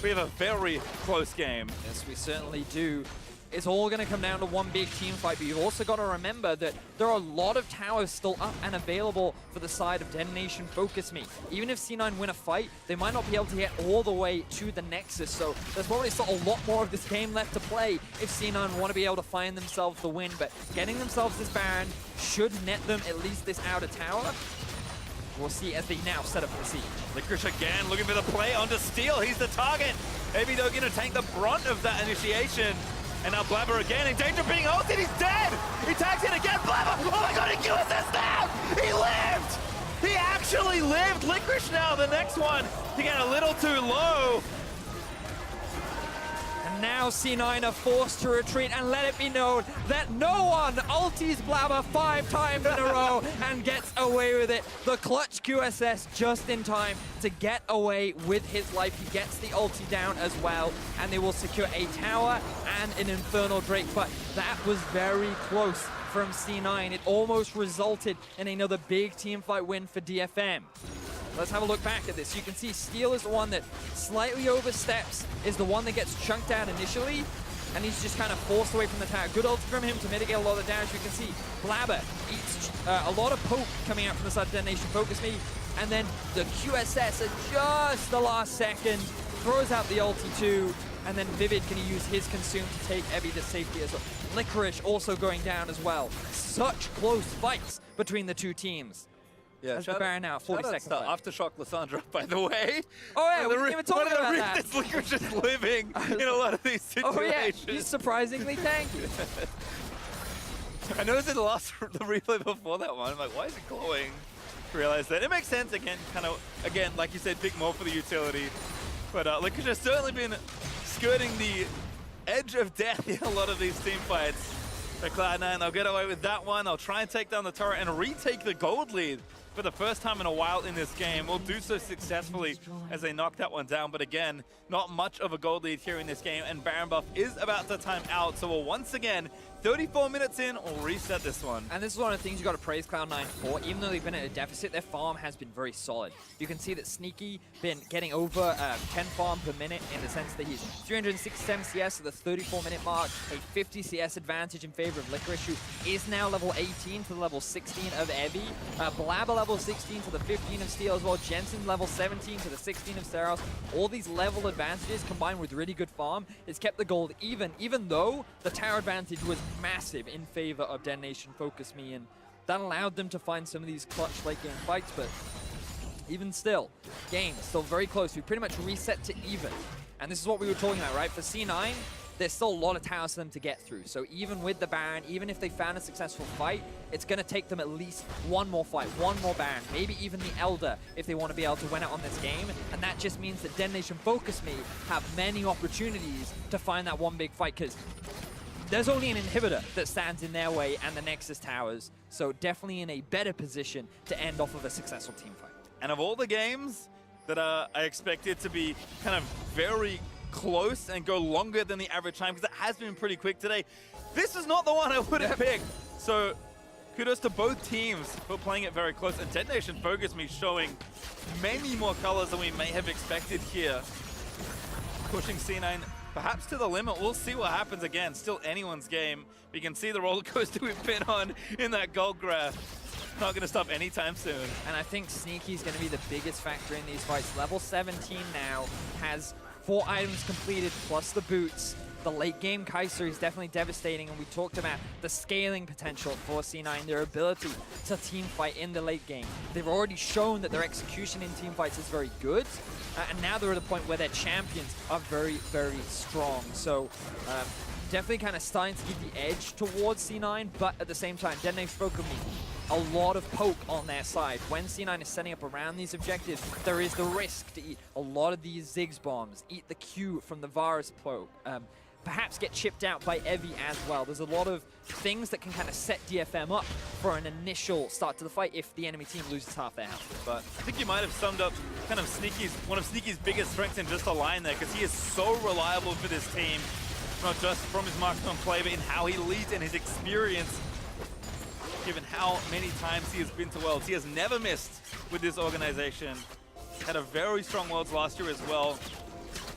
We have a very close game. Yes, we certainly do. It's all going to come down to one big team fight, but you've also got to remember that there are a lot of towers still up and available for the side of Detonation Focus Me. Even if C9 win a fight, they might not be able to get all the way to the Nexus, so there's probably still a lot more of this game left to play if C9 want to be able to find themselves the win, but getting themselves this Baron should net them at least this outer tower. We'll see as they now set up for the siege. Licorice again looking for the play onto Steel. He's the target. Maybe they're going to take the brunt of that initiation. And now Blabber again in danger of being ulted. He's dead. He tags in again. Blabber. Oh my god, he QSS down. He lived. He actually lived. Licorice now, the next one, to get a little too low. And now C9 are forced to retreat, and let it be known that no one ultis Blabber 5 times in a row and gets away with it. The clutch QSS just in time to get away with his life. He gets the ulti down as well, and they will secure a tower and an Infernal Drake, but that was very close from C9. It almost resulted in another big teamfight win for DFM. Let's have a look back at this. You can see Steel is the one that slightly oversteps, is the one that gets chunked out initially, and he's just kind of forced away from the tower. Good ult from him to mitigate a lot of the damage. You can see Blabber eats a lot of poke coming out from the side of Detonation Focus Me, and then the QSS at just the last second throws out the ulti too, and then Vivid can use his consume to take Evie to safety as well. Licorice also going down as well. Such close fights between the two teams. Yeah, As the Baron now, 40 seconds left. Aftershock Lissandra, by the way. Oh yeah, we didn't even talk about that. This Licorice is living in a lot of these situations. Oh yeah, he's surprisingly tanky. I noticed in the replay before that one, I'm like, why is it glowing? Realize that. It makes sense again, again, like you said, pick more for the utility. But Licorice has certainly been skirting the edge of death in a lot of these team fights. For Cloud9, they'll get away with that one. They'll try and take down the turret and retake the gold lead for the first time in a while in this game. We'll do so successfully as they knock that one down. But again, not much of a gold lead here in this game. And Baron buff is about to time out. So we'll once again, 34 minutes in, we'll reset this one. And this is one of the things you got to praise Cloud9 for. Even though they've been at a deficit, their farm has been very solid. You can see that Sneaky been getting over 10 farm per minute in the sense that he's 367 CS at the 34-minute mark, a 50 CS advantage in favor of Licorice, who is now level 18 to the level 16 of Evie. Blabber level 16 to the 15 of Steel as well. Jensen level 17 to the 16 of Saros. All these level advantages combined with really good farm has kept the gold even though the tower advantage was massive in favor of Detonation Focus Me, and that allowed them to find some of these clutch late game fights. But even still, game still very close. We pretty much reset to even, and this is what we were talking about, right? For C9, there's still a lot of towers for them to get through. So even with the Baron, even if they found a successful fight, it's going to take them at least one more fight, one more Baron, maybe even the Elder if they want to be able to win out on this game. And that just means that Detonation Focus Me have many opportunities to find that one big fight, because there's only an inhibitor that stands in their way and the Nexus towers. So definitely in a better position to end off of a successful team fight. And of all the games that I expected to be kind of very close and go longer than the average time, because it has been pretty quick today, this is not the one I would have picked. So kudos to both teams for playing it very close. And Detonation Focus Me showing many more colors than we may have expected here. Pushing C9 perhaps to the limit. We'll see what happens again. Still anyone's game. But you can see the roller coaster we've been on in that gold grab. Not going to stop anytime soon. And I think Sneaky's going to be the biggest factor in these fights. Level 17 now, has 4 items completed plus the boots. The late game Kaiser is definitely devastating, and we talked about the scaling potential for C9, their ability to team fight in the late game. They've already shown that their execution in team fights is very good, and now they're at a point where their champions are very, very strong. So definitely kind of starting to give the edge towards C9, but at the same time, Detonation Focus Me, a lot of poke on their side. When C9 is setting up around these objectives, there is the risk to eat a lot of these Ziggs bombs, eat the Q from the Varus poke, perhaps get chipped out by Evie as well. There's a lot of things that can kind of set DFM up for an initial start to the fight if the enemy team loses half their health. But I think you might have summed up kind of one of Sneaky's biggest strengths in just a line there, because he is so reliable for this team, not just from his marksman play, but in how he leads and his experience, given how many times he has been to Worlds. He has never missed with this organization. Had a very strong Worlds last year as well,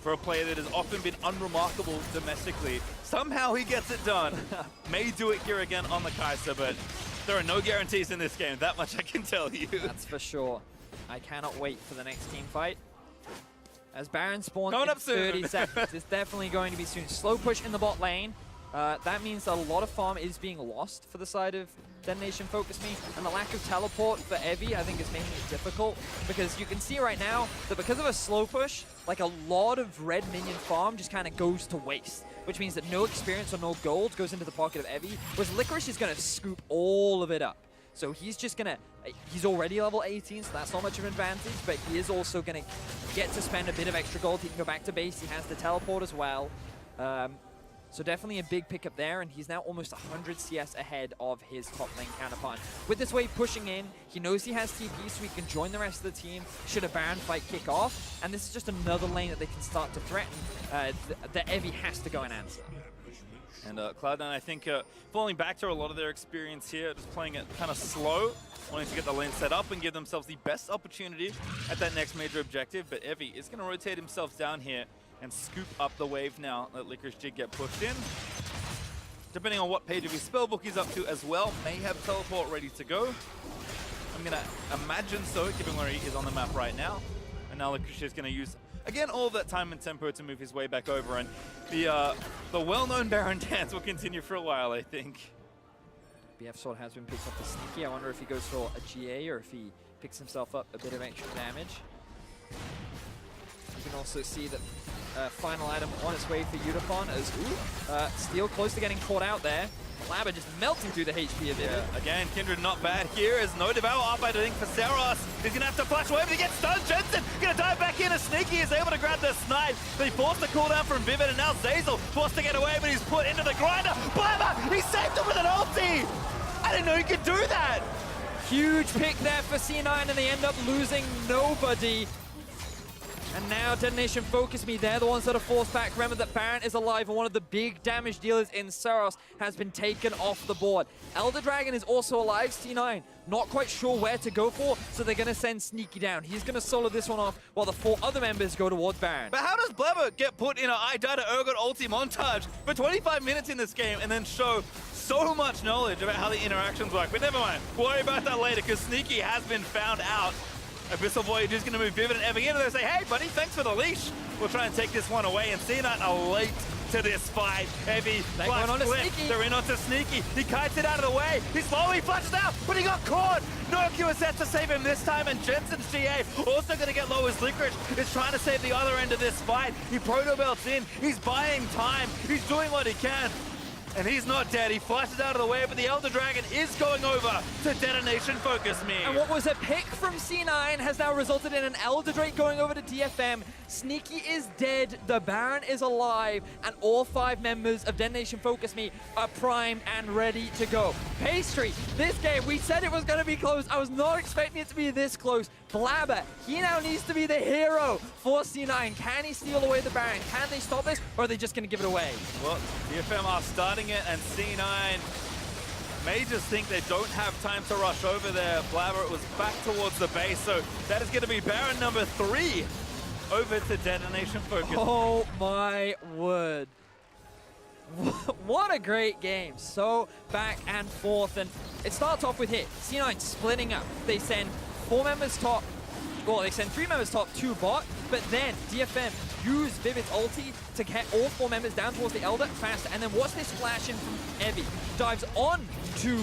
for a player that has often been unremarkable domestically. Somehow he gets it done. May do it here again on the Kaiser, but there are no guarantees in this game. That much I can tell you. That's for sure. I cannot wait for the next team fight. As Baron spawns Coming in up soon. 30 seconds. It's definitely going to be soon. Slow push in the bot lane. That means that a lot of farm is being lost for the side of DetonatioN Focus Me, and the lack of teleport for Evie, I think, is making it difficult, because you can see right now that because of a slow push, like a lot of red minion farm just kind of goes to waste, which means that no experience or no gold goes into the pocket of Evie, whereas Licorice is going to scoop all of it up. So he's just going to, he's already level 18, so that's not much of an advantage, but he is also going to get to spend a bit of extra gold. He can go back to base, he has the teleport as well. So definitely a big pickup there, and he's now almost 100 CS ahead of his top lane counterpart. With this wave pushing in, he knows he has TP, so he can join the rest of the team should a Baron fight kick off, and this is just another lane that they can start to threaten. The Evie has to go and answer. And Cloud9, I think, falling back to a lot of their experience here, just playing it kind of slow, wanting to get the lane set up and give themselves the best opportunity at that next major objective, but Evie is going to rotate himself down here and scoop up the wave now that Licorice did get pushed in. Depending on what page of his spellbook he's up to as well, may have teleport ready to go. I'm going to imagine so, given where he is on the map right now. And now Licorice is going to use, again, all of that time and tempo to move his way back over. And the well-known Baron dance will continue for a while, I think. BF sword has been picked up to Sneaky. I wonder if he goes for a GA or if he picks himself up a bit of extra damage. You can also see that final item on its way for Yutapon as Steel close to getting caught out there. Labba just melting through the HP of it. Yeah, again, Kindred not bad here as no Devour up, I think, for Seros. He's going to have to flash away, but he gets stunned. Jensen going to dive back in as Sneaky is able to grab the snipe. But he forced the cooldown from Vivid, and now Zazel forced to get away, but he's put into the grinder. Blabber, he saved him with an ulti! I didn't know he could do that! Huge pick there for C9, and they end up losing nobody. And now DetonatioN Focus Me, they're the ones that are forced back. Remember that Baron is alive, and one of the big damage dealers in Seros has been taken off the board. Elder Dragon is also alive. C9 not quite sure where to go for, so they're going to send Sneaky down. He's going to solo this one off while the 4 other members go towards Baron. But how does Blabber get put in a I Die to Urgot ulti montage for 25 minutes in this game and then show so much knowledge about how the interactions work? But never mind, we'll worry about that later, because Sneaky has been found out. Abyssal Voyage is going to move Vivid and Evie in, and they say, hey, buddy, thanks for the leash. We'll try and take this one away. And C9 are late to this fight. Evie, flash flip, they're in onto Sneaky. He kites it out of the way. He slowly flashes out, but he got caught. No QSS to save him this time, and Jensen's GA also going to get low as Licorice is trying to save the other end of this fight. He proto belts in. He's buying time. He's doing what he can. And he's not dead. He flashes out of the way, but the Elder Dragon is going over to DetonatioN Focus Me. And what was a pick from C9 has now resulted in an Elder Drake going over to DFM. Sneaky is dead, the Baron is alive, and all 5 members of DetonatioN Focus Me are primed and ready to go. Pastry, this game, we said it was going to be close. I was not expecting it to be this close. Blabber, he now needs to be the hero for C9. Can he steal away the Baron? Can they stop this, or are they just going to give it away? Well, DFM are starting it, and C9 may just think they don't have time to rush over there. Blabber was back towards the base, so that is going to be Baron number 3 over to DetonatioN Focus. Oh my word. What a great game. So back and forth, and it starts off with hit. C9 splitting up. They send 4 members top, well, they send 3 members top, 2 bot, but then DFM use Vivid's ulti to get all 4 members down towards the Elder faster, and then watch this flash in from Evie. Dives on to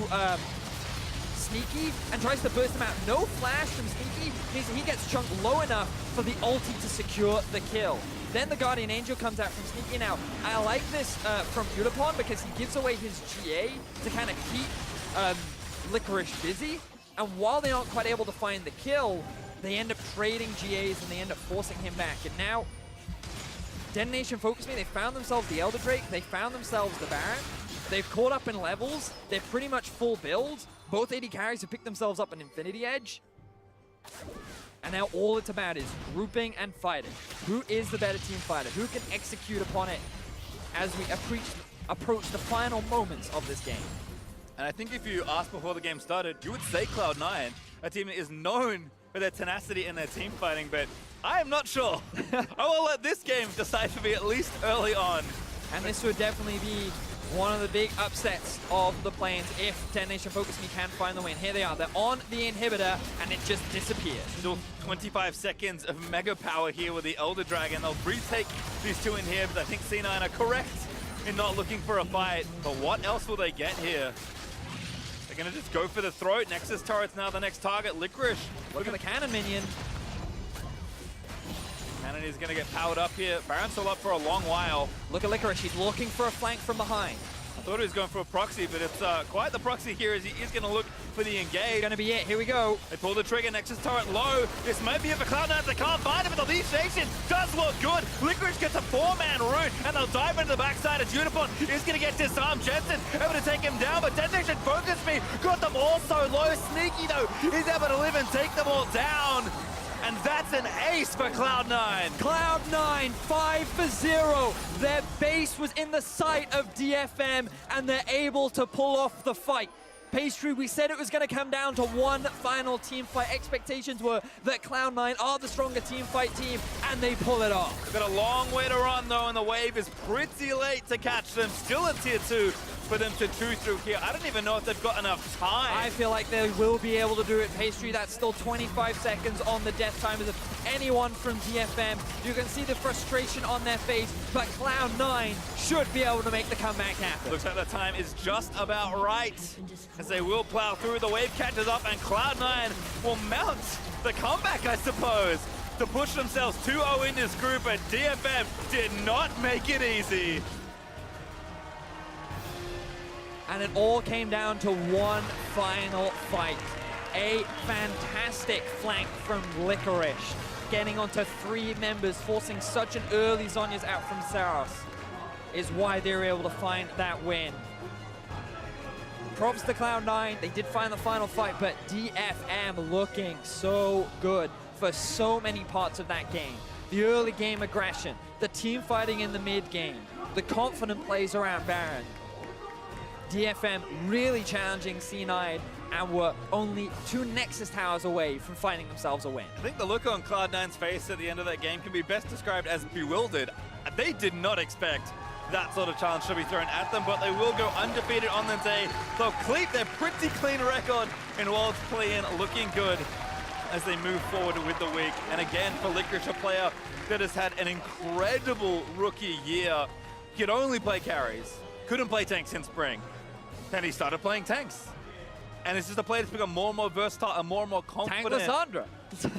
Sneaky and tries to burst him out. No flash from Sneaky means he gets chunked low enough for the ulti to secure the kill. Then the Guardian Angel comes out from Sneaky. Now, I like this from Yutapon because he gives away his GA to kind of keep Licorice busy. And while they're not quite able to find the kill, they end up trading GAs and they end up forcing him back. And now, DetonatioN Focus Me, they found themselves the Elder Drake, they found themselves the Baron. They've caught up in levels, they're pretty much full build. Both AD carries have picked themselves up an Infinity Edge. And now all it's about is grouping and fighting. Who is the better team fighter? Who can execute upon it as we approach the final moments of this game? And I think if you asked before the game started, you would say Cloud9, a team that is known for their tenacity and their team fighting, but I am not sure. I will let this game decide for me at least early on. And this would definitely be one of the big upsets of the plains if DetonatioN Focus Me can find the win. Here they are, they're on the inhibitor, and it just disappears. Still 25 seconds of mega power here with the Elder Dragon. They'll retake these 2 inhibs. I think C9 are correct in not looking for a fight. But what else will they get here? They're going to just go for the throat. Nexus turret's now the next target. Licorice. Look at the cannon minion. Cannon is going to get powered up here. Baron's still up for a long while. Look at Licorice. He's looking for a flank from behind. I thought he was going for a proxy, but it's quite the proxy here as he is going to look for the engage. Going to be it. Here we go. They pull the trigger. Nexus turret low. This may be it for Cloud9. They can't find it, but the lead station does look good. Licorice gets a 4-man route, and they'll dive into the backside as Unicorn is going to get disarmed. Jensen able to take him down, but Detonation Focus Me got them all so low. Sneaky, though, is able to live and take them all down. And that's an ace for Cloud9. Cloud9, 5-0. Their base was in the sight of DFM, and they're able to pull off the fight. Pastry, we said it was going to come down to one final team fight. Expectations were that Cloud9 are the stronger team fight team, and they pull it off. They've got a long way to run, though, and the wave is pretty late to catch them. Still a tier 2 for them to chew through here. I don't even know if they've got enough time. I feel like they will be able to do it. Pastry, that's still 25 seconds on the death timers of anyone from DFM. You can see the frustration on their face, but Cloud9 should be able to make the comeback happen. Looks like the time is just about right, as they will plow through. The wave catches up, and Cloud9 will mount the comeback, I suppose, to push themselves 2-0 in this group, but DFM did not make it easy. And it all came down to one final fight. A fantastic flank from Licorice, getting onto 3 members, forcing such an early Zhonya's out from Saros, is why they were able to find that win. Props to Cloud9, they did find the final fight, but DFM looking so good for so many parts of that game. The early game aggression, the team fighting in the mid game, the confident plays around Baron. DFM really challenging C9 and were only 2 Nexus towers away from finding themselves a win. I think the look on Cloud9's face at the end of that game can be best described as bewildered. They did not expect that sort of challenge to be thrown at them, but they will go undefeated on the day. They'll keep their pretty clean record in Worlds Play-In, looking good as they move forward with the week. And again, for Licorice, a player that has had an incredible rookie year. He could only play carries, couldn't play tanks in spring. Then he started playing tanks. And it's just a player that's become more and more versatile and more confident. Tank Lissandra.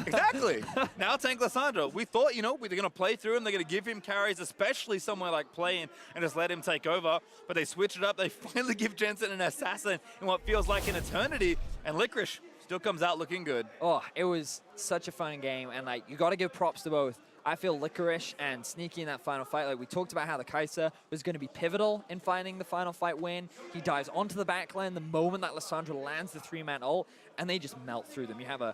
Exactly. Now Tank Lissandra. We thought, you know, they're going to play through him. They're going to give him carries, especially somewhere like Play-In, and just let him take over. But they switch it up. They finally give Jensen an assassin in what feels like an eternity. And Licorice still comes out looking good. Oh, it was such a fun game. And, like, you got to give props to both. I feel Licorice and Sneaky in that final fight. Like, we talked about how the Kai'Sa was going to be pivotal in finding the final fight win. He dives onto the backline the moment that Lissandra lands the 3-man ult, and they just melt through them. You have an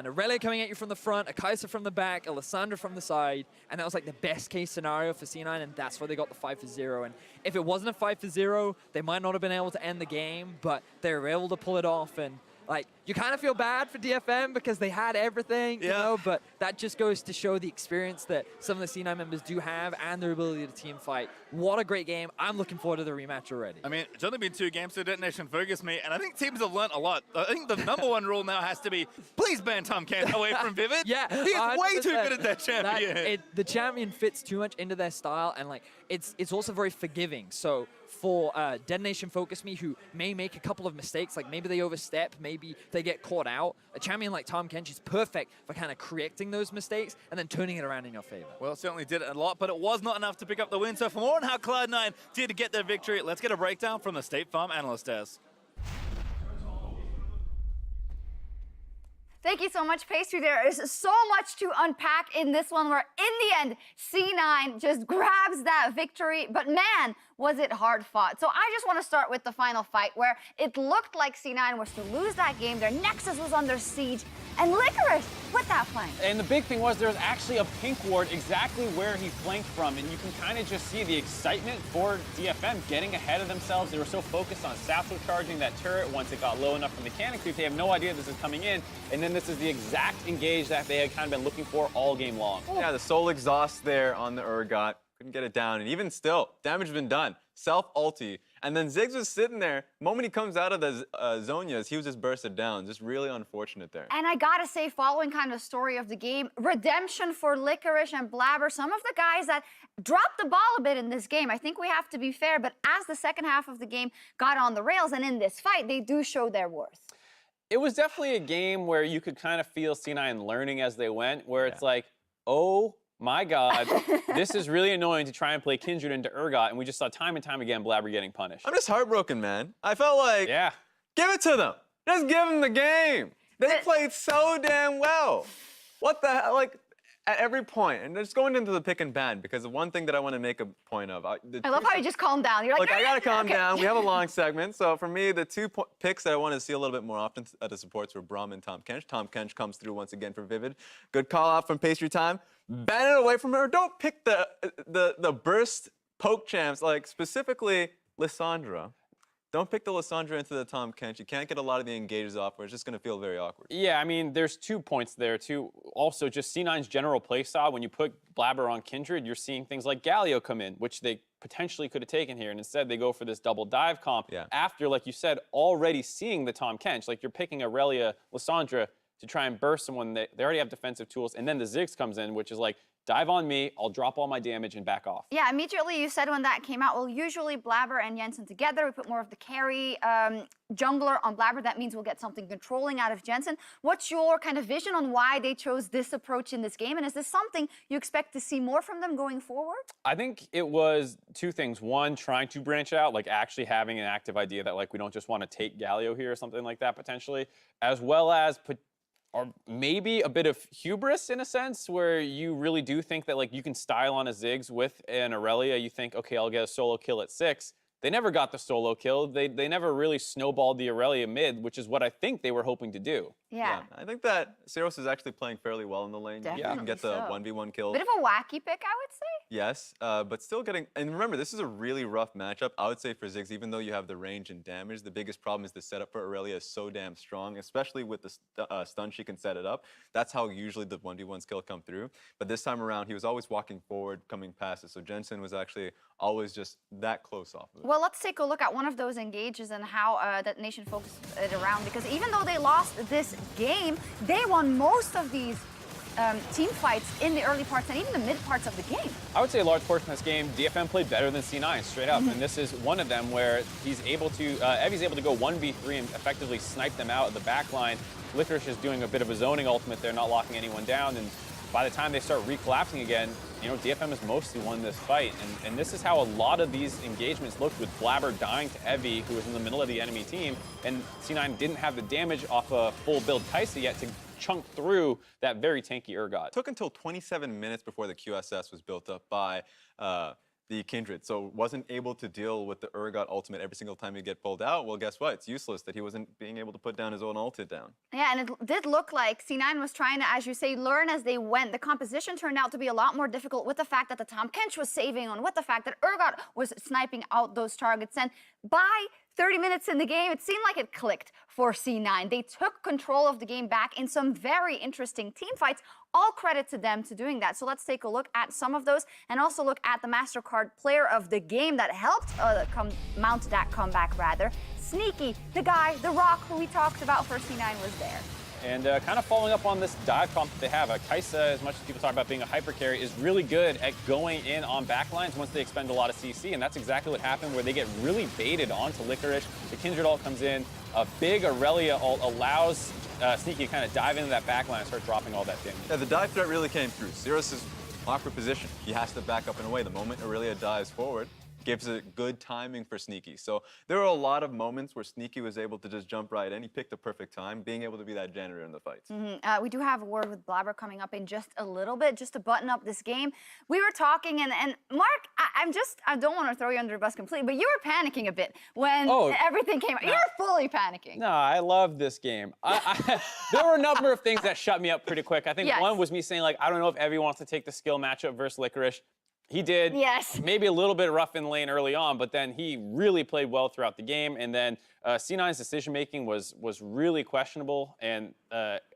Aurelia coming at you from the front, a Kai'Sa from the back, a Lissandra from the side, and that was like the best case scenario for C9, and that's why they got the 5-0. And if it wasn't a 5-0, they might not have been able to end the game, but they were able to pull it off. And like, you kind of feel bad for DFM because they had everything, you know, but that just goes to show the experience that some of the C9 members do have and their ability to team fight. What a great game. I'm looking forward to the rematch already. I mean, it's only been 2 games, so Detonation focused me, and I think teams have learned a lot. I think the #1 rule now has to be, please ban Tom Kent away from Vivid. Yeah, he's way too good at that champion. The champion fits too much into their style, and like it's also very forgiving. So for Detonation Focus Me, who may make a couple of mistakes, like maybe they overstep, maybe they get caught out, a champion like Tahm Kench is perfect for kind of correcting those mistakes and then turning it around in your favor. Well, certainly did it a lot, but it was not enough to pick up the win. So for more on how Cloud9 did get their victory, let's get a breakdown from the State Farm analyst desk. Thank you so much, Pastry. There is so much to unpack in this one, where in the end, C9 just grabs that victory. But man, was it hard fought. So I just want to start with the final fight, where it looked like C9 was to lose that game. Their Nexus was under siege, and Licorice with that flank. And the big thing was there was actually a pink ward exactly where he flanked from, and you can kind of just see the excitement for DFM getting ahead of themselves. They were so focused on Sapphire charging that turret once it got low enough from the cannon creep. They have no idea this is coming in, and then this is the exact engage that they had kind of been looking for all game long. Yeah, the soul exhaust there on the Urgot. Couldn't get it down, and even still, damage has been done. Self-ulti, And then Ziggs was sitting there. The moment he comes out of the Zonias, he was just bursted down. Just really unfortunate there. And I gotta say, following kind of story of the game, redemption for Licorice and Blabber, some of the guys that dropped the ball a bit in this game. I think we have to be fair, but as the second half of the game got on the rails and in this fight, they do show their worth. It was definitely a game where you could kind of feel C9 learning as they went, where it's like, oh my God, this is really annoying to try and play Kindred into Urgot, and we just saw time and time again Blabber getting punished. I'm just heartbroken, man. I felt like, give it to them. Just give them the game. They played so damn well. What the hell? Like, at every point, and just going into the pick and ban, because the one thing that I want to make a point of. I love how you just calmed down. You're like, look, I gotta calm down. We have a long segment, so for me, the two picks that I wanted to see a little bit more often at the supports were Braum and Tom Kench. Tom Kench comes through once again for Vivid. Good call out from Pastry Time. Ban it away from her. Don't pick the burst poke champs, like specifically Lissandra. Don't pick the Lissandra into the Tom Kench. You can't get a lot of the engages off where it's just going to feel very awkward. Yeah, I mean, there's 2 points there, too. Also, just C9's general playstyle, when you put Blabber on Kindred, you're seeing things like Galio come in, which they potentially could have taken here, and instead they go for this double dive comp after, like you said, already seeing the Tom Kench. Like, you're picking Aurelia, Lissandra to try and burst someone. They already have defensive tools, and then the Ziggs comes in, which is like, dive on me, I'll drop all my damage and back off. Yeah, immediately you said when that came out, well, usually Blabber and Jensen together, we put more of the carry jungler on Blabber. That means we'll get something controlling out of Jensen. What's your kind of vision on why they chose this approach in this game? And is this something you expect to see more from them going forward? I think it was 2 things. One, trying to branch out, like actually having an active idea that like we don't just want to take Galio here or something like that potentially, as well as or maybe a bit of hubris in a sense, where you really do think that like you can style on a Ziggs with an Aurelia. You think, okay, I'll get a solo kill at 6. They never got the solo kill. They never really snowballed the Aurelia mid, which is what I think they were hoping to do. Yeah. I think that Seros is actually playing fairly well in the lane. Definitely You can get the 1v1 kills. Bit of a wacky pick, I would say. Yes, but still getting, and remember, this is a really rough matchup. I would say for Ziggs, even though you have the range and damage, the biggest problem is the setup for Aurelia is so damn strong, especially with the stun she can set it up. That's how usually the 1v1 skill come through. But this time around, he was always walking forward, coming past it. So Jensen was actually always just that close off of it. Well, let's take a look at one of those engages and how DetonatioN focused it around, because even though they lost this game, they won most of these team fights in the early parts and even the mid parts of the game. I would say a large portion of this game, DFM played better than C9, straight up. And this is one of them where he's able to, Evie's able to go 1v3 and effectively snipe them out of the back line. Licorice is doing a bit of a zoning ultimate there, not locking anyone down. And by the time they start recollapsing again, you know, DFM has mostly won this fight. And this is how a lot of these engagements looked, with Blabber dying to Evie, who was in the middle of the enemy team. And C9 didn't have the damage off a full build Kai'Sa yet to chunk through that very tanky Urgot. It took until 27 minutes before the QSS was built up by the Kindred, so wasn't able to deal with the Urgot ultimate every single time you get pulled out. Well, guess what? It's useless that he wasn't being able to put down his own ulted down. Yeah, and it did look like C9 was trying to, as you say, learn as they went. The composition turned out to be a lot more difficult with the fact that the Tom Kench was saving on, with the fact that Urgot was sniping out those targets. And by 30 minutes in the game, it seemed like it clicked for C9. They took control of the game back in some very interesting team fights. All credit to them to doing that. So let's take a look at some of those and also look at the MasterCard player of the game that helped mount that comeback, rather. Sneaky, the guy, the rock who we talked about for C9 was there. And kind of following up on this dive comp that they have, Kai'Sa, as much as people talk about being a hyper carry, is really good at going in on backlines once they expend a lot of CC, and that's exactly what happened, where they get really baited onto Licorice. The Kindred ult comes in, a big Aurelia ult allows Sneaky to kind of dive into that backline and start dropping all that damage. Yeah, the dive threat really came through. Xeros' awkward position. He has to back up and away. The moment Aurelia dives forward, gives it good timing for Sneaky. So there were a lot of moments where Sneaky was able to just jump right in. He picked the perfect time, being able to be that janitor in the fights. We do have a word with Blabber coming up in just a little bit, just to button up this game. We were talking, and Mark, I don't want to throw you under the bus completely, but you were panicking a bit when everything came out. You were fully panicking. No, I love this game. There were a number of things that shut me up pretty quick. I think one was me saying, like, I don't know if Evie wants to take the skill matchup versus Licorice. He did. Yes. Maybe a little bit rough in lane early on, but then he really played well throughout the game. And then C9's decision-making was really questionable. And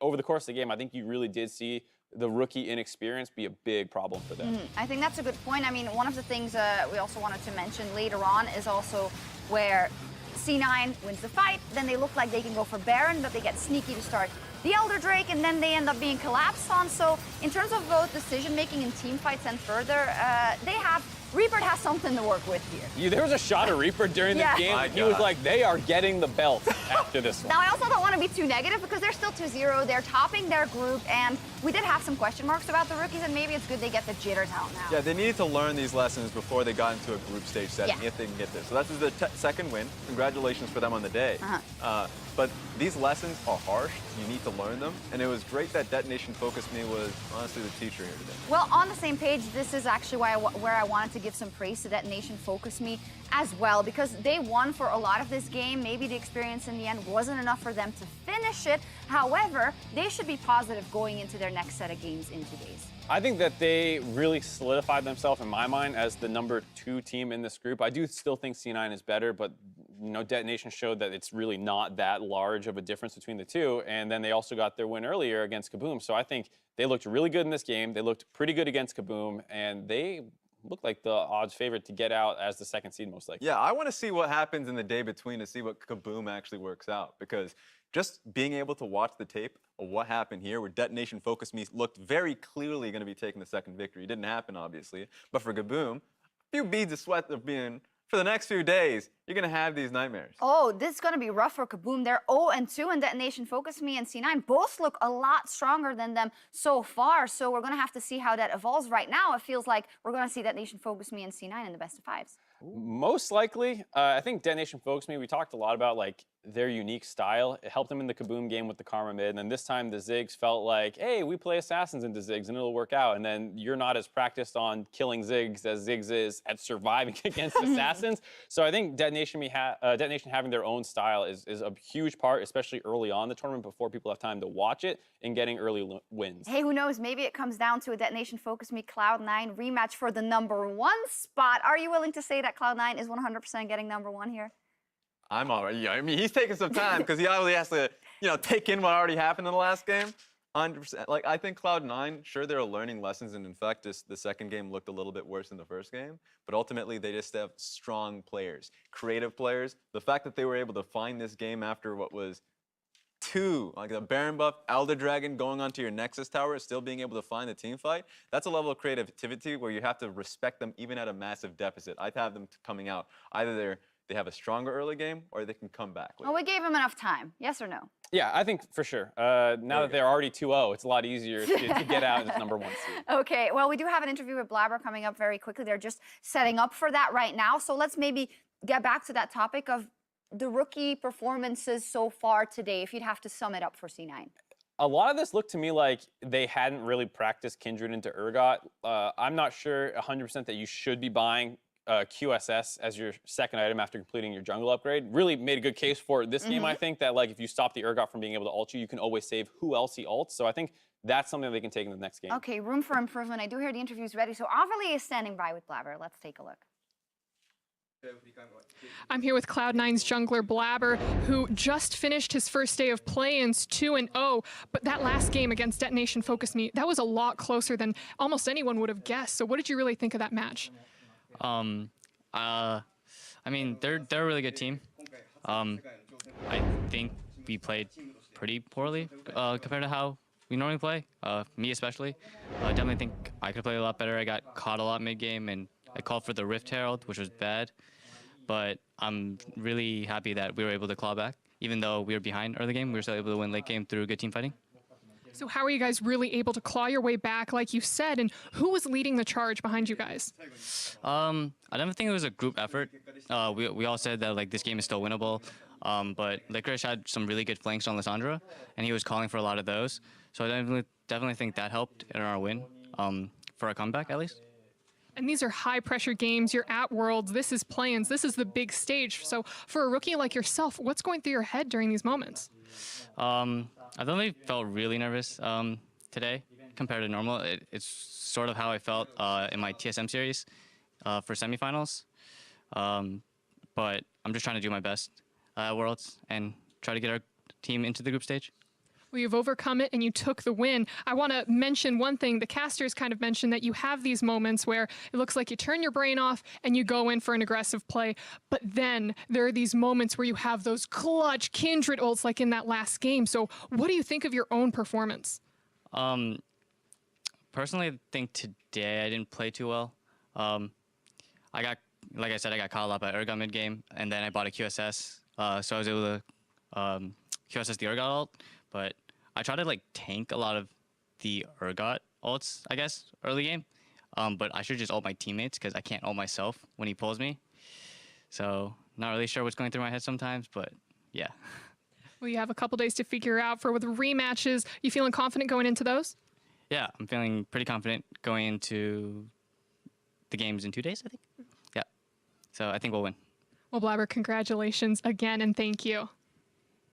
over the course of the game, I think you really did see the rookie inexperience be a big problem for them. I think that's a good point. I mean, one of the things we also wanted to mention later on is also where C9 wins the fight, then they look like they can go for Baron, but they get sneaky to start the Elder Drake, and then they end up being collapsed on. So in terms of both decision-making and team fights and further, Reaper has something to work with here. There was a shot of Reaper during this game. My He was God. like, they are getting the belt after this one. Now, I also don't want to be too negative because they're still 2-0. They're topping their group, and we did have some question marks about the rookies, and maybe it's good they get the jitters out now. Yeah, they needed to learn these lessons before they got into a group stage setting, Yeah. if they can get this. So that's the second win. Congratulations for them on the day. But these lessons are harsh. You need to learn them. And it was great that Detonation Focus Me was honestly the teacher here today. Well, on the same page, this is actually where I wanted to give some praise to Detonation Focus Me as well, because they won for a lot of this game. Maybe the experience in the end wasn't enough for them to finish it. However, they should be positive going into their next set of games in 2 days. I think that they really solidified themselves, in my mind, as the #2 team in this group. I do still think C9 is better, but Detonation showed that it's really not that large of a difference between the two. And then they also got their win earlier against Kaboom. So I think they looked really good in this game. They looked pretty good against Kaboom, and they look like the odds favorite to get out as the second seed, most likely. Yeah, I want to see what happens in the day between to see what Kaboom actually works out, because just being able to watch the tape of what happened here, where Detonation Focus Me looked very clearly going to be taking the second victory. It didn't happen, obviously. But for Kaboom, a few beads of sweat of being, for the next few days, you're going to have these nightmares. Oh, this is going to be rough for Kaboom. They're 0-2, and Detonation Focus Me and C9 both look a lot stronger than them so far. So we're going to have to see how that evolves. Right now, it feels like we're going to see Detonation Focus Me and C9 in the best of 5s. Most likely, I think Detonation Focus Me, we talked a lot about like their unique style. It helped them in the Kaboom game with the Karma mid, and then this time the Ziggs felt like, hey, we play Assassins into Ziggs and it'll work out. And then you're not as practiced on killing Ziggs as Ziggs is at surviving against Assassins. So I think Detonation having their own style is a huge part, especially early on in the tournament before people have time to watch it and getting early wins. Hey, who knows? Maybe it comes down to a Detonation Focus Me Cloud9 rematch for the #1 spot. Are you willing to say that Cloud9 is 100% getting #1 here? I'm all right. Yeah, I mean, he's taking some time because he obviously has to, take in what already happened in the last game. 100%. Like, I think Cloud9, sure, they're learning lessons, and in fact, the second game looked a little bit worse than the first game, but ultimately, they just have strong players, creative players. The fact that they were able to find this game after what was like the Baron buff, Elder Dragon going onto your Nexus tower, still being able to find the team fight, that's a level of creativity where you have to respect them even at a massive deficit. I'd have them coming out. Either they have a stronger early game or they can come back later. Well, we gave them enough time. Yes or no? Yeah, I think for sure. Now that they're already 2-0, it's a lot easier to get out as #1 seed. Okay, well, we do have an interview with Blabber coming up very quickly. They're just setting up for that right now. So let's maybe get back to that topic of the rookie performances so far today, if you'd have to sum it up for C9. A lot of this looked to me like they hadn't really practiced Kindred into Urgot. I'm not sure 100% that you should be buying QSS as your second item after completing your jungle upgrade. Really made a good case for this game, I think, that like if you stop the Urgot from being able to ult you, you can always save who else he ults. So I think that's something they can take in the next game. Okay, room for improvement. I do hear the interview's ready. So Avrili is standing by with Blabber. Let's take a look. I'm here with Cloud9's jungler Blabber, who just finished his first day of play-ins 2-0, but that last game against Detonation Focus Me, that was a lot closer than almost anyone would have guessed. So what did you really think of that match? I mean, they're a really good team. I think we played pretty poorly compared to how we normally play, me especially. I definitely think I could play a lot better. I got caught a lot mid-game, and I called for the Rift Herald, which was bad. But I'm really happy that we were able to claw back. Even though we were behind early game, we were still able to win late game through good team fighting. So how are you guys really able to claw your way back, like you said, and who was leading the charge behind you guys? I don't think it was a group effort. We all said that like this game is still winnable, but Licorice had some really good flanks on Lissandra, and he was calling for a lot of those. So I definitely think that helped in our win, for a comeback at least. And these are high-pressure games. You're at Worlds. This is play-ins. This is the big stage. So for a rookie like yourself, what's going through your head during these moments? I definitely felt really nervous today compared to normal. It's sort of how I felt in my TSM series for semifinals. But I'm just trying to do my best at Worlds and try to get our team into the group stage. Well, you've overcome it and you took the win. I want to mention one thing. The casters kind of mentioned that you have these moments where it looks like you turn your brain off and you go in for an aggressive play. But then there are these moments where you have those clutch Kindred ults like in that last game. So what do you think of your own performance? Personally, I think today I didn't play too well. Like I said, I got caught up at Urgot mid game, and then I bought a QSS, so I was able to QSS the Urgot ult. But I tried to like tank a lot of the Urgot ults, I guess, early game. But I should just ult my teammates because I can't ult myself when he pulls me. So not really sure what's going through my head sometimes, but yeah. Well, you have a couple days to figure out for the rematches. You feeling confident going into those? Yeah, I'm feeling pretty confident going into the games in 2 days, I think. Yeah. So I think we'll win. Well, Blabber, congratulations again and thank you.